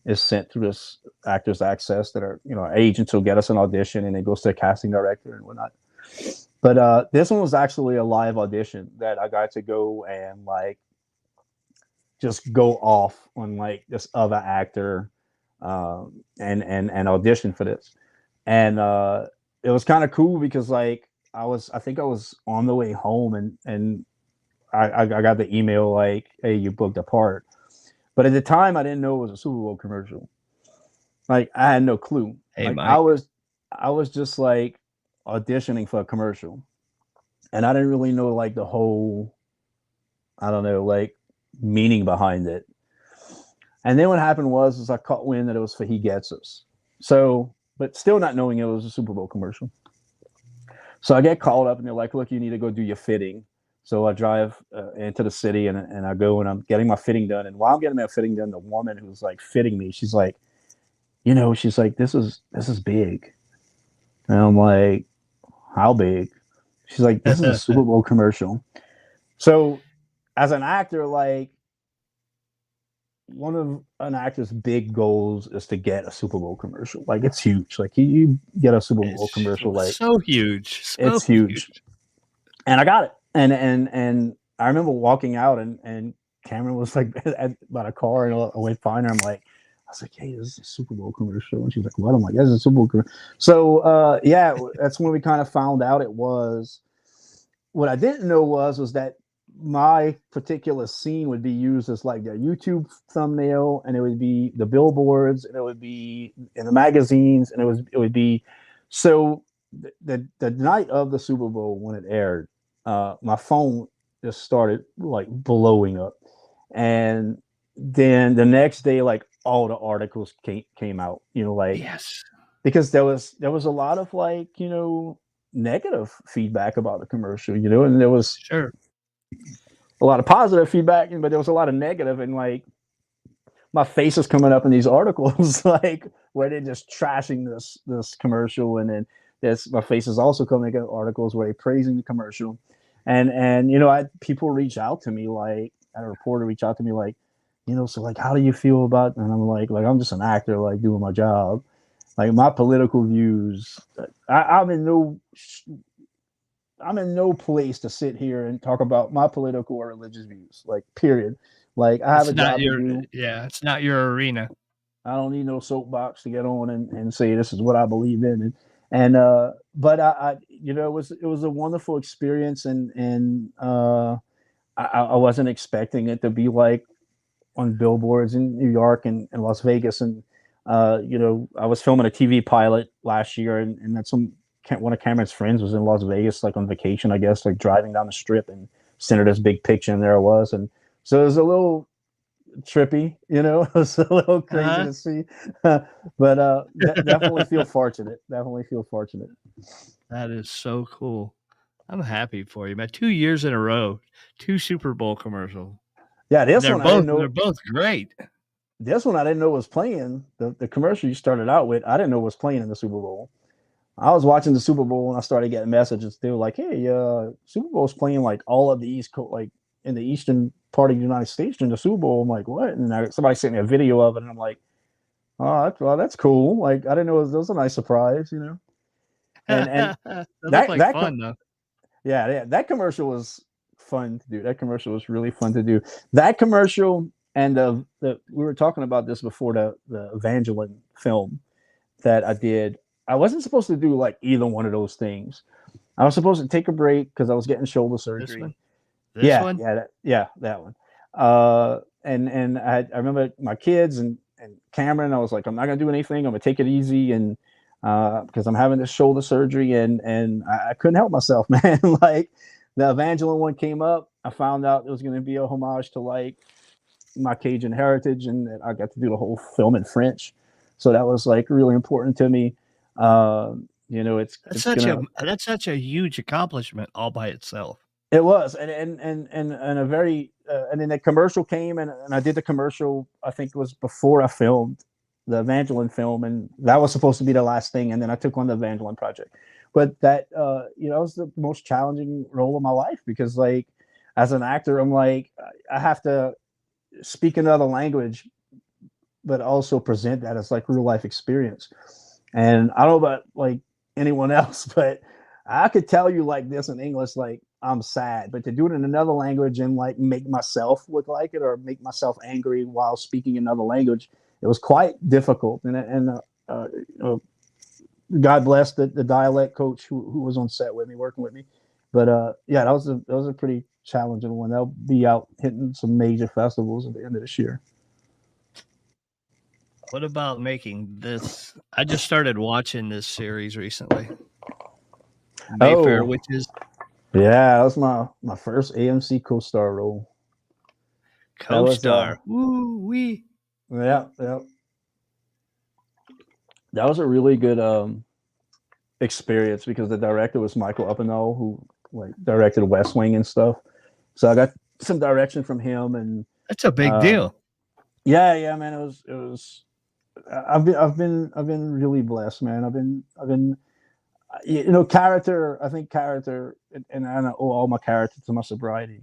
is sent through this Actors Access that are, agents will get us an audition and it goes to the casting director and whatnot. But this one was actually a live audition that I got to go and like just go off on like this other actor and audition for this. And it was kind of cool because like I think I was on the way home and I got the email like, hey, you booked a part. But at the time I didn't know it was a Super Bowl commercial. Like I had no clue. Hey, Like Mike. I was just like auditioning for a commercial. And I didn't really know like the whole, I don't know, like meaning behind it. And then what happened was I caught wind that it was for He Gets Us. So, but still not knowing it was a Super Bowl commercial. So I get called up and they're like, look, you need to go do your fitting. So I drive into the city and I go and I'm getting my fitting done. And while I'm getting my fitting done, the woman who's like fitting me, she's like, she's like, this is big. And I'm like, how big? She's like, this is a Super Bowl commercial. So as an actor, like one of an actor's big goals is to get a Super Bowl commercial. Like it's huge. Like you get a Super Bowl commercial, like so huge. It's huge. And I got it. And I remember walking out and Cameron was like about a car and I went find her. I was like, hey, this is a Super Bowl commercial. And she's like, what? I'm like, this is a Super Bowl commercial. So yeah, that's when we kind of found out it was. What I didn't know was that my particular scene would be used as like a YouTube thumbnail, and it would be the billboards, and it would be in the magazines, and it would be. So the night of the Super Bowl when it aired, my phone just started like blowing up, and then the next day, like all the articles came out, Yes, because there was a lot of like negative feedback about the commercial, and there was sure a lot of positive feedback, but there was a lot of negative, and like my face is coming up in these articles like where they're just trashing this commercial, and then my face is also coming up in articles where they're praising the commercial, and people reach out to me, like a reporter reach out to me like, so like how do you feel about, and I'm like I'm just an actor like doing my job. Like my political views, I'm in no place to sit here and talk about my political or religious views. Like, period. Like I have It's a not job to your do. yeah, it's not your arena. I don't need no soapbox to get on and say this is what I believe in. But you know, it was a wonderful experience, and I wasn't expecting it to be like on billboards in New York and Las Vegas. And, you know, I was filming a TV pilot last year, and that's one of Cameron's friends was in Las Vegas, like on vacation, I guess, like driving down the strip and sent her this big picture, and there it was. And so it was a little trippy, you know, it was a little crazy Uh-huh. to see, but definitely feel fortunate. Definitely feel fortunate. That is so cool. I'm happy for you, man. 2 years in a row, 2 Super Bowl commercials. Yeah, And this one I didn't they're know. both great. This one I didn't know was playing. The commercial you started out with, I didn't know was playing in the Super Bowl. I was watching the Super Bowl and I started getting messages. They were like, "Hey, Super Bowl's playing like all of the East Coast, like in the eastern part of the United States during the Super Bowl." I'm like, "What?" And somebody sent me a video of it, and I'm like, "Oh, that's cool." Like I didn't know that was a nice surprise, you know. And That looked that like that fun, though. yeah, that commercial was fun to do. That commercial was really fun to do. That commercial and the we were talking about this before the Evangeline film that I did. I wasn't supposed to do like either one of those things. I was supposed to take a break because I was getting shoulder This surgery. one? This one? That one. And I remember my kids and Cameron. I was like, I'm not gonna do anything. I'm gonna take it easy, and because I'm having this shoulder surgery, and I couldn't help myself, man. Like the Evangeline one came up. I found out it was gonna be a homage to like my Cajun heritage, and I got to do the whole film in French. So that was like really important to me. You know, That's such a huge accomplishment all by itself. it was, and a very, and then the commercial came, and I did the commercial. I think it was before I filmed the Evangeline film, and that was supposed to be the last thing. And then I took on the Evangeline project. But that, you know, was the most challenging role of my life because, like, as an actor, I'm like, I have to speak another language, but also present that as like real life experience. And I don't know about like anyone else, but I could tell you like this in English, like I'm sad, but to do it in another language and like make myself look like it or make myself angry while speaking another language, it was quite difficult. You know, God bless the dialect coach who was on set with me, working with me. But yeah, that was a pretty challenging one. They'll be out hitting some major festivals at the end of this year. What about making this? I just started watching this series recently. Mayfair Oh, Witches yeah, that was my first AMC co-star role. That was co-star. Woo wee. yeah, that was a really good experience because the director was Michael Uppenow, who like directed West Wing and stuff. So I got some direction from him, and That's a big um, deal. yeah, man, it was. I've been really blessed, man. I've been you know, character. I think character, and I don't owe all my character to my sobriety,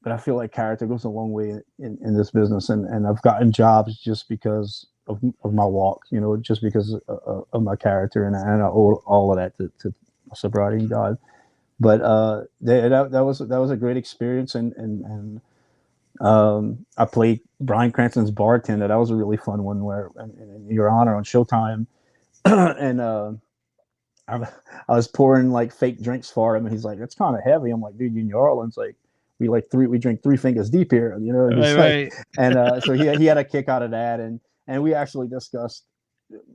but I feel like character goes a long way in this business, and I've gotten jobs just because of my walk, you know, just because of my character, and I owe all of that to my sobriety and God. But that was a great experience, and I played Bryan Cranston's bartender. That was a really fun one where in Your Honor on Showtime, and I, I was pouring like fake drinks for him, and he's like, "That's kind of heavy." I'm like, "Dude, you in New Orleans, like we drink 3 fingers deep here," you know. And he's Right, like, right. and so he had a kick out of that, and we actually discussed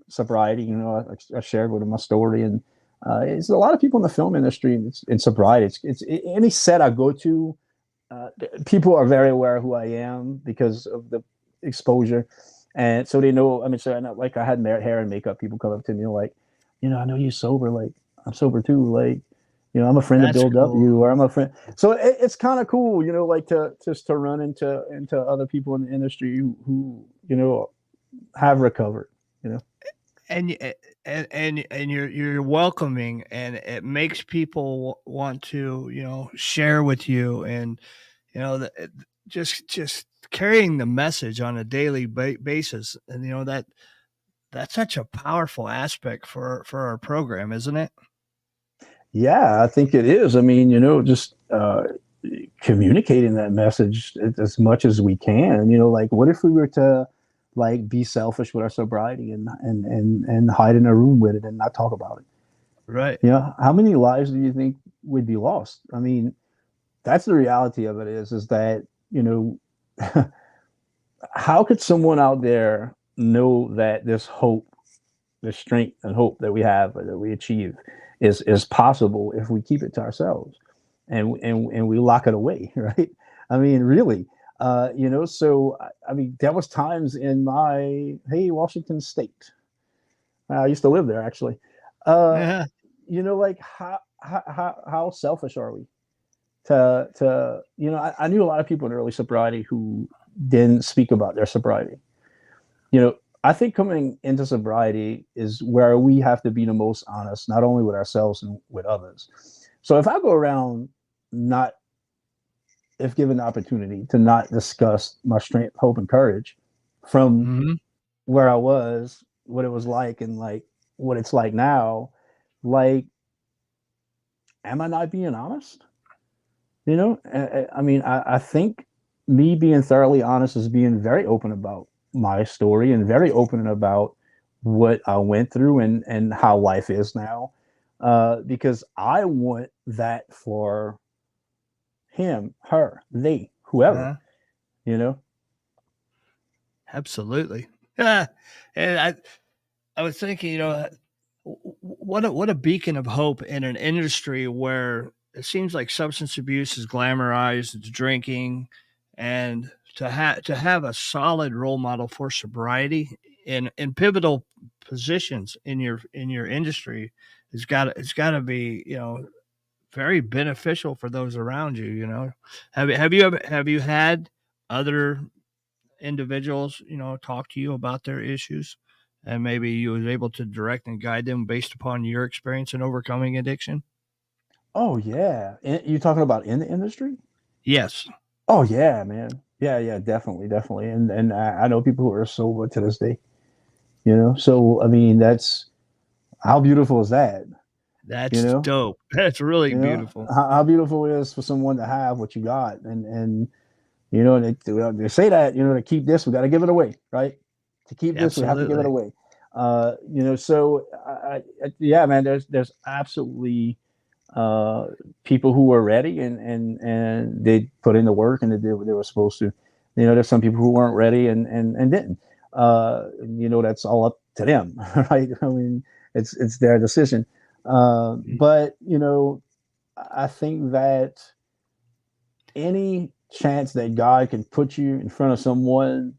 sobriety. You know, I shared with him my story, and it's a lot of people in the film industry in sobriety. It's any set I go to. People are very aware of who I am because of the exposure, and so they know. I mean, so like I had hair and makeup. People come up to me like, you know, I know you sober. Like I'm sober too. Like, you know, I'm a friend of That's Bill cool. W. Or I'm a friend. So it's kind of cool, you know, like to just to run into other people in the industry who you know have recovered. You know, And and you're welcoming, and it makes people want to, you know, share with you, and you know that just carrying the message on a daily basis, and you know that's such a powerful aspect for our program, isn't it? yeah, I think it is. I mean, you know, just communicating that message as much as we can. Like, what if we were to like be selfish with our sobriety and hide in a room with it and not talk about it? Right. How many lives do you think would be lost? I mean, that's the reality of it is that, how could someone out there know that this hope, the strength and hope that we have, that we achieve, is possible if we keep it to ourselves and we lock it away, right? I mean, really, so I mean, there was times in my Washington State. I used to live there actually. Yeah. Like how selfish are we to I knew a lot of people in early sobriety who didn't speak about their sobriety. I think coming into sobriety is where we have to be the most honest, not only with ourselves and with others. So if I go around not, if given the opportunity to not discuss my strength, hope, and courage from Mm-hmm. where I was, what it was like, and like what it's like now, like, am I not being honest? I mean, I think me being thoroughly honest is being very open about my story and very open about what I went through and how life is now, because I want that for him, her, they, whoever, Uh-huh. you know. Absolutely. Yeah. And I was thinking, what a beacon of hope in an industry where it seems like substance abuse is glamorized, it's drinking, and to have a solid role model for sobriety in pivotal positions in your industry it's got to be very beneficial for those around you. Have you had other individuals, talk to you about their issues, and maybe you was able to direct and guide them based upon your experience in overcoming addiction? Oh yeah, you talking about in the industry? Yes. Oh yeah, man. Yeah, definitely, definitely. And I know people who are sober to this day. So I mean, that's how beautiful is that? You That's know, dope. That's really beautiful. how beautiful it is for someone to have what you got, and they say that to keep this we got to give it away, right? To keep this we have to give it Absolutely. away. So yeah, man. There's absolutely people who were ready and they put in the work and they did what they were supposed to. There's some people who weren't ready and didn't. That's all up to them, right? I mean, it's their decision. Mm. But I think that any chance that God can put you in front of someone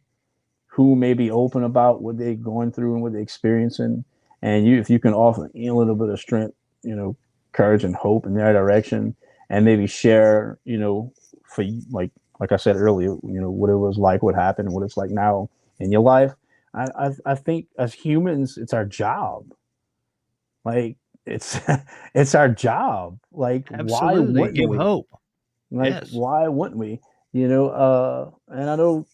who may be open about what they're going through and what they're experiencing, and if you can offer a little bit of strength, courage and hope in their direction, and maybe share, for like I said earlier, what it was like, what happened, what it's like now in your life. I think as humans, it's our job. Like it's it's our job. Like why Absolutely. wouldn't Give we? hope. Like, Yes. why wouldn't we? And I know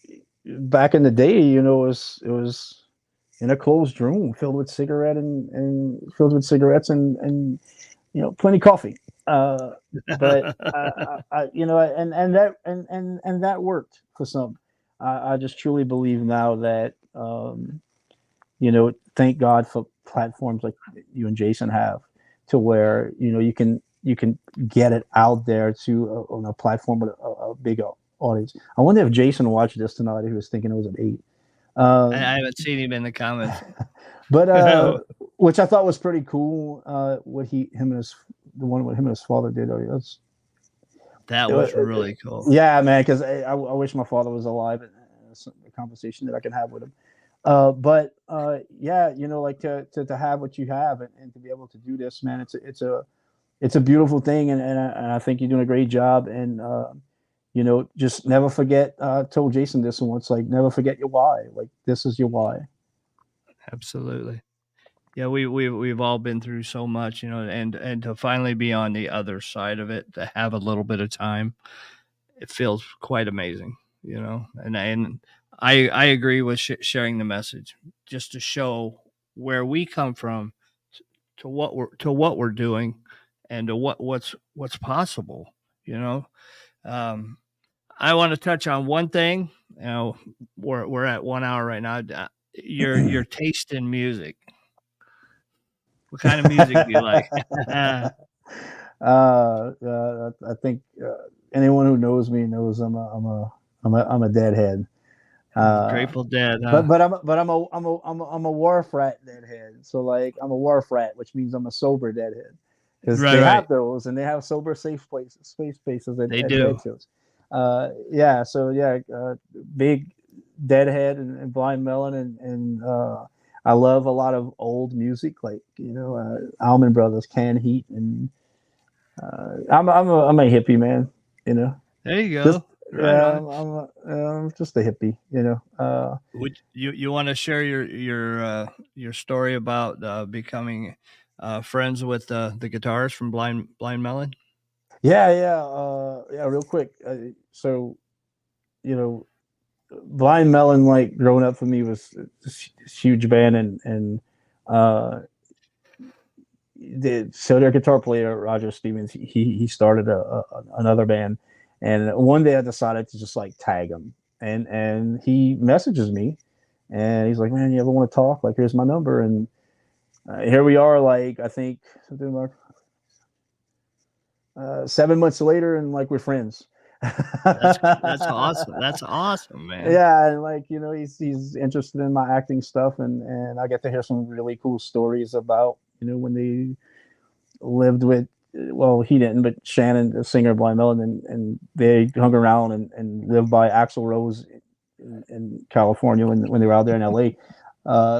back in the day, it was in a closed room filled with and filled with cigarettes and plenty coffee. But and that and that worked for some. I just truly believe now that thank God for platforms like you and Jason have, to where you can get it out there to on a platform with a big audience. I wonder if Jason watched this tonight. He was thinking it was an 8. I Um, haven't seen him in the comments. but That which I thought was pretty cool. What him and his the one with him and his father did. was really cool. Yeah, man. Because I wish my father was alive, and a conversation that I can have with him. But yeah, like to have what you have and to be able to do this, man. It's a beautiful thing, and I think you're doing a great job. And just never forget. I told Jason this once, like never forget your why. Like this is your why. Absolutely. Yeah, we've all been through so much, and to finally be on the other side of it, to have a little bit of time, it feels quite amazing, And I agree with sharing the message, just to show where we come from, to what we're doing, and to what's possible, you know. Um, I want to touch on one thing. You know, we're at 1 hour right now. Your taste in music. What kind of music do you like? I think anyone who knows me knows I'm a deadhead. Grateful Dead, huh? I'm a wharf rat deadhead. So like I'm a wharf rat, which means I'm a sober deadhead. Because Right, they right. have those, and they have sober safe places, space spaces They at do. dead shows. Yeah. So yeah, big deadhead and blind melon, and I love a lot of old music, like Allman Brothers, Can Heat, and I'm a hippie man. You know, There you just go. Right yeah, on. I'm just a hippie. Would you want to share your story about becoming friends with the guitarist from Blind Melon? Yeah. Real quick. So you know, Blind Melon, like growing up for me, was this huge band, and uh, their guitar player Roger Stevens, he started another band, and one day I decided to just like tag him, and he messages me, and he's like, "Man, you ever want to talk? Like, here's my number." And here we are, like I think something like 7 months later, and like we're friends. That's awesome. That's awesome, man. Yeah, and like he's interested in my acting stuff, and I get to hear some really cool stories about when they lived with, well, he didn't, but Shannon, the singer of Blind Melon, and they hung around and lived by Axl Rose in California when they were out there in LA.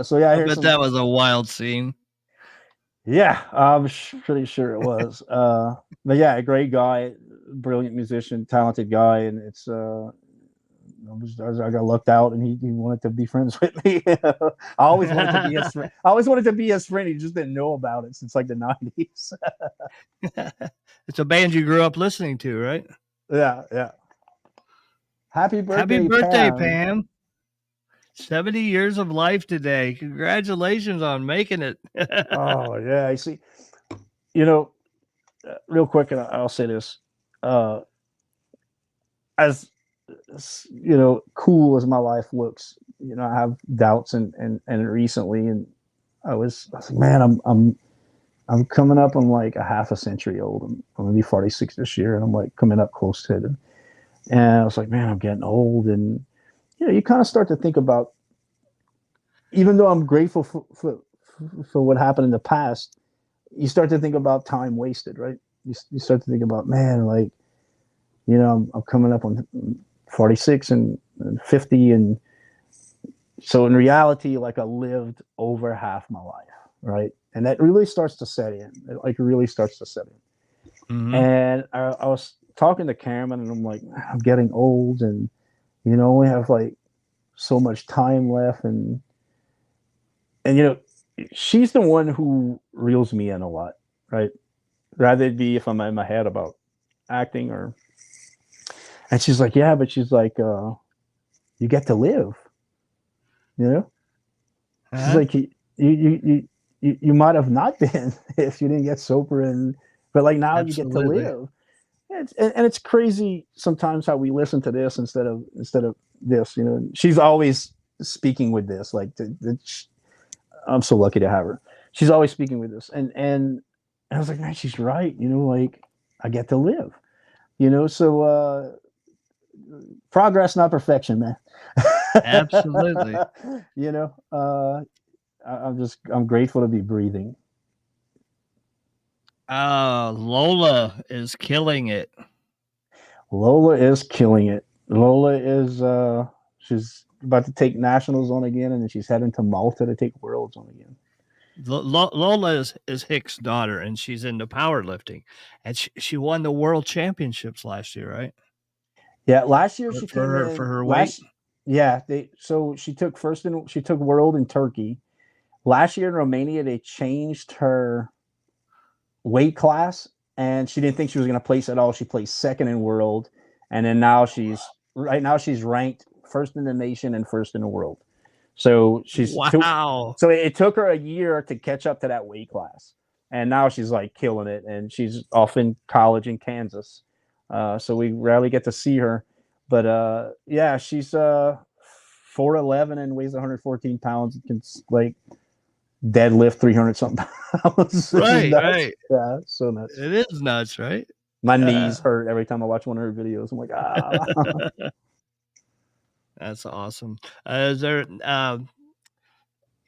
So yeah, I I hear bet some. that was a wild scene. Yeah, I'm pretty sure it was. But yeah, a great guy, brilliant musician, talented guy, and it's I got looked out, and he wanted to be friends with me. I always wanted to be his friend. I always wanted to be his friend. He just didn't know about it since like the '90s. It's a band you grew up listening to, right? Yeah. Happy Happy birthday, birthday, Pam. Pam. 70 years of life today. Congratulations on making it. Oh yeah, I see. You know, real quick, and I'll say this: uh, as cool as my life looks, I have doubts, and recently, and I was like, man, I'm coming up on like a half a century old. I'm gonna be 46 this year, and I'm like coming up close to it. And I was like, man, I'm getting old, and you kind of start to think about, even though I'm grateful for what happened in the past, you start to think about time wasted, right? You start to think about, man, like, I'm coming up on 46 and 50. And so in reality, like I lived over half my life, right? And that really starts to set in. It like really starts to set in. Mhm. And I was talking to Cameron, and I'm like, I'm getting old, and we have like so much time left, and she's the one who reels me in a lot, right? Rather it be if I'm in my head about acting, and she's like, yeah, but she's like, you get to live, you know? She's Uh-huh. like, you might have not been if you didn't get sober, but like now you get to Absolutely. live. And it's crazy sometimes how we listen to this instead of this. She's always speaking with this. Like I'm so lucky to have her. She's always speaking with this, and I was like, man, she's right. Like I get to live. So progress, not perfection, man. Absolutely. you know, uh, I'm grateful to be breathing. Lola is killing it. Lola is killing it. Lola is she's about to take nationals on again, and then she's heading to Malta to take worlds on again. Lola is Hick's daughter, and she's into powerlifting, and she won the world championships last year, right? Yeah, last year she For came her in weight. last. Yeah, so she took world in Turkey. Last year in Romania they changed her weight class, and she didn't think she was going to place at all. She placed second in world, and then right now she's ranked first in the nation and first in the world. So Wow. so it took her a year to catch up to that weight class, and now she's like killing it, and she's off in college in Kansas. So we rarely get to see her. But yeah, she's 4'11" and weighs 114 pounds. Can like deadlift 300 something pounds. Right, Nuts. right. Yeah, so nuts. It is nuts, right? My knees hurt every time I watch one of her videos. I'm like, That's awesome. Is there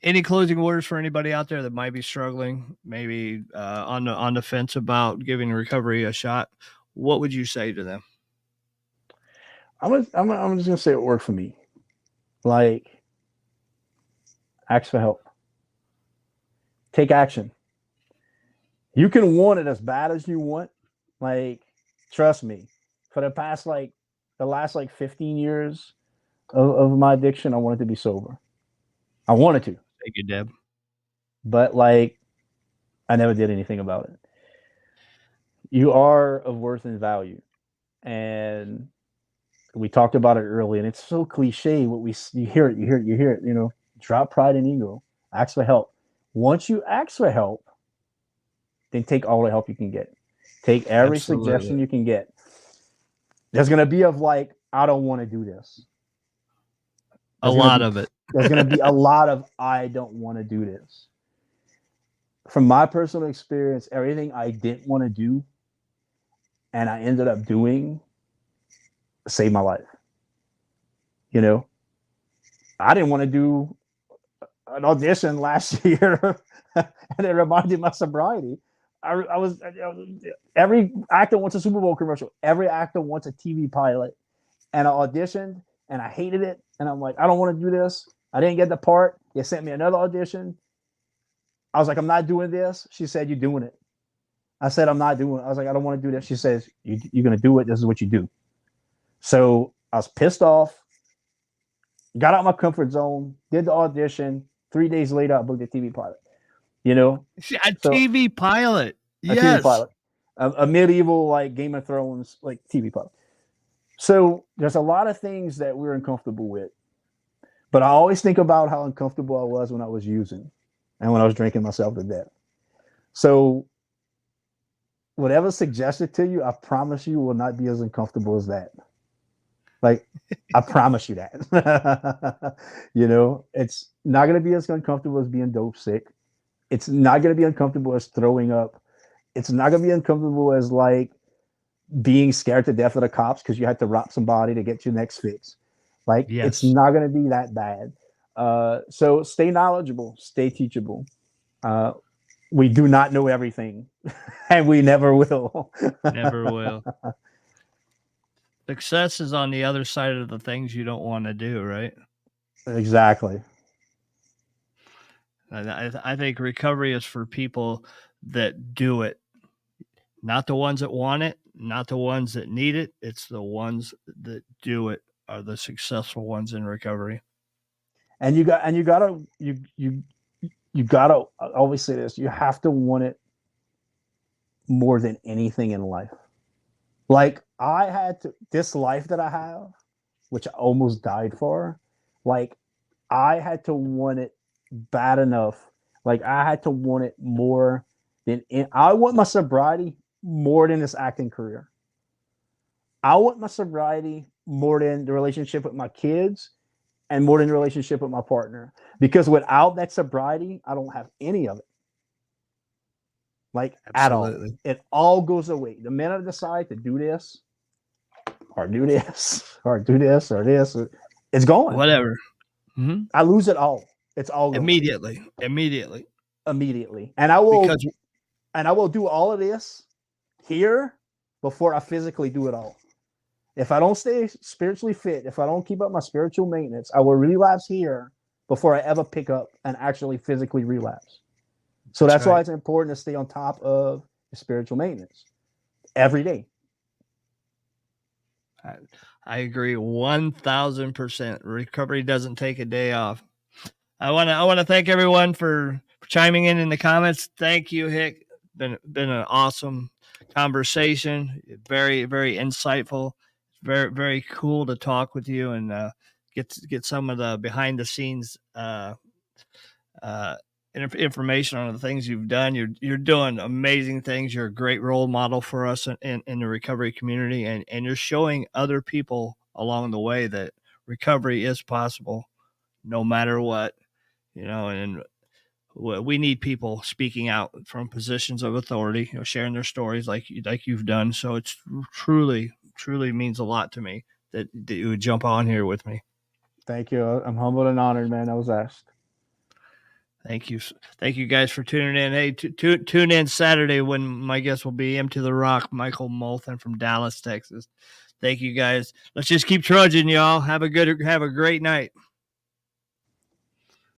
any closing words for anybody out there that might be struggling, maybe on the fence about giving recovery a shot? What would you say to them? I'm just gonna say it worked for me. Like, ask for help. Take action. You can want it as bad as you want. Like, trust me. For the last 15 years of my addiction, I wanted to be sober. I wanted to. Thank you, Deb. But I never did anything about it. You are of worth and value. And we talked about it earlier, and it's so cliche. You hear it. Drop pride and ego. Ask for help. Once you ask for help, then take all the help you can get. Take every suggestion you can get. There's gonna be I don't want to do this. A lot of it. There's gonna be a lot of I don't want to do this. From my personal experience, everything I didn't want to do and I ended up doing saved my life. I didn't want to do an audition last year and it reminded my sobriety. I was every actor wants a Super Bowl commercial. Every actor wants a TV pilot. And I auditioned and I hated it. And I'm like, I don't want to do this. I didn't get the part. They sent me another audition. I was like, I'm not doing this. She said, you're doing it. I said, I'm not doing it. I was like, I don't want to do this. She says, you're going to do it. This is what you do. So I was pissed off, got out of my comfort zone, did the audition. 3 days later, I booked a TV pilot. TV pilot. Yes. A TV pilot. A medieval, Game of Thrones, TV pilot. So there's a lot of things that we're uncomfortable with. But I always think about how uncomfortable I was when I was using and when I was drinking myself to death. So whatever's suggested to you, I promise you will not be as uncomfortable as that. I promise you that. It's not going to be as uncomfortable as being dope sick. It's not going to be uncomfortable as throwing up. It's not going to be uncomfortable as being scared to death of the cops because you had to rob somebody to get your next fix. Yes. It's not going to be that bad. So stay knowledgeable, stay teachable. We do not know everything and we never will. Never will. Success is on the other side of the things you don't want to do, right? Exactly. I think recovery is for people that do it, not the ones that want it, not the ones that need it. It's the ones that do it are the successful ones in recovery. And you gotta I always say this, you have to want it more than anything in life. I had to, this life that I have, which I almost died for, I had to want it bad enough. I had to want it more than I want my sobriety more than this acting career. I want my sobriety more than the relationship with my kids and more than the relationship with my partner. Because without that sobriety, I don't have any of it. At all. It all goes away. The minute I decide to do this, or do this, or do this, or this, it's gone. Whatever. Mm-hmm. I lose it all. It's all gone. Immediately. And I will do all of this here before I physically do it all. If I don't stay spiritually fit, if I don't keep up my spiritual maintenance, I will relapse here before I ever pick up and actually physically relapse. So that's why it's important to stay on top of the spiritual maintenance every day. I agree 1,000%. Recovery doesn't take a day off. I want to thank everyone for chiming in the comments. Thank you, Hick. Been an awesome conversation. Very, very insightful. Very, very cool to talk with you and get some of the behind the scenes information on the things you've done. You're doing amazing things. You're a great role model for us in the recovery community, and you're showing other people along the way that recovery is possible, no matter what, and we need people speaking out from positions of authority, sharing their stories like you've done. So it's truly means a lot to me that you would jump on here with me. Thank you. I'm humbled and honored, man. I was asked. Thank you guys for tuning in. Hey, tune in Saturday when my guest will be Empty the Rock, Michael Moulton from Dallas, Texas. Thank you guys. Let's just keep trudging, y'all. Have a great night.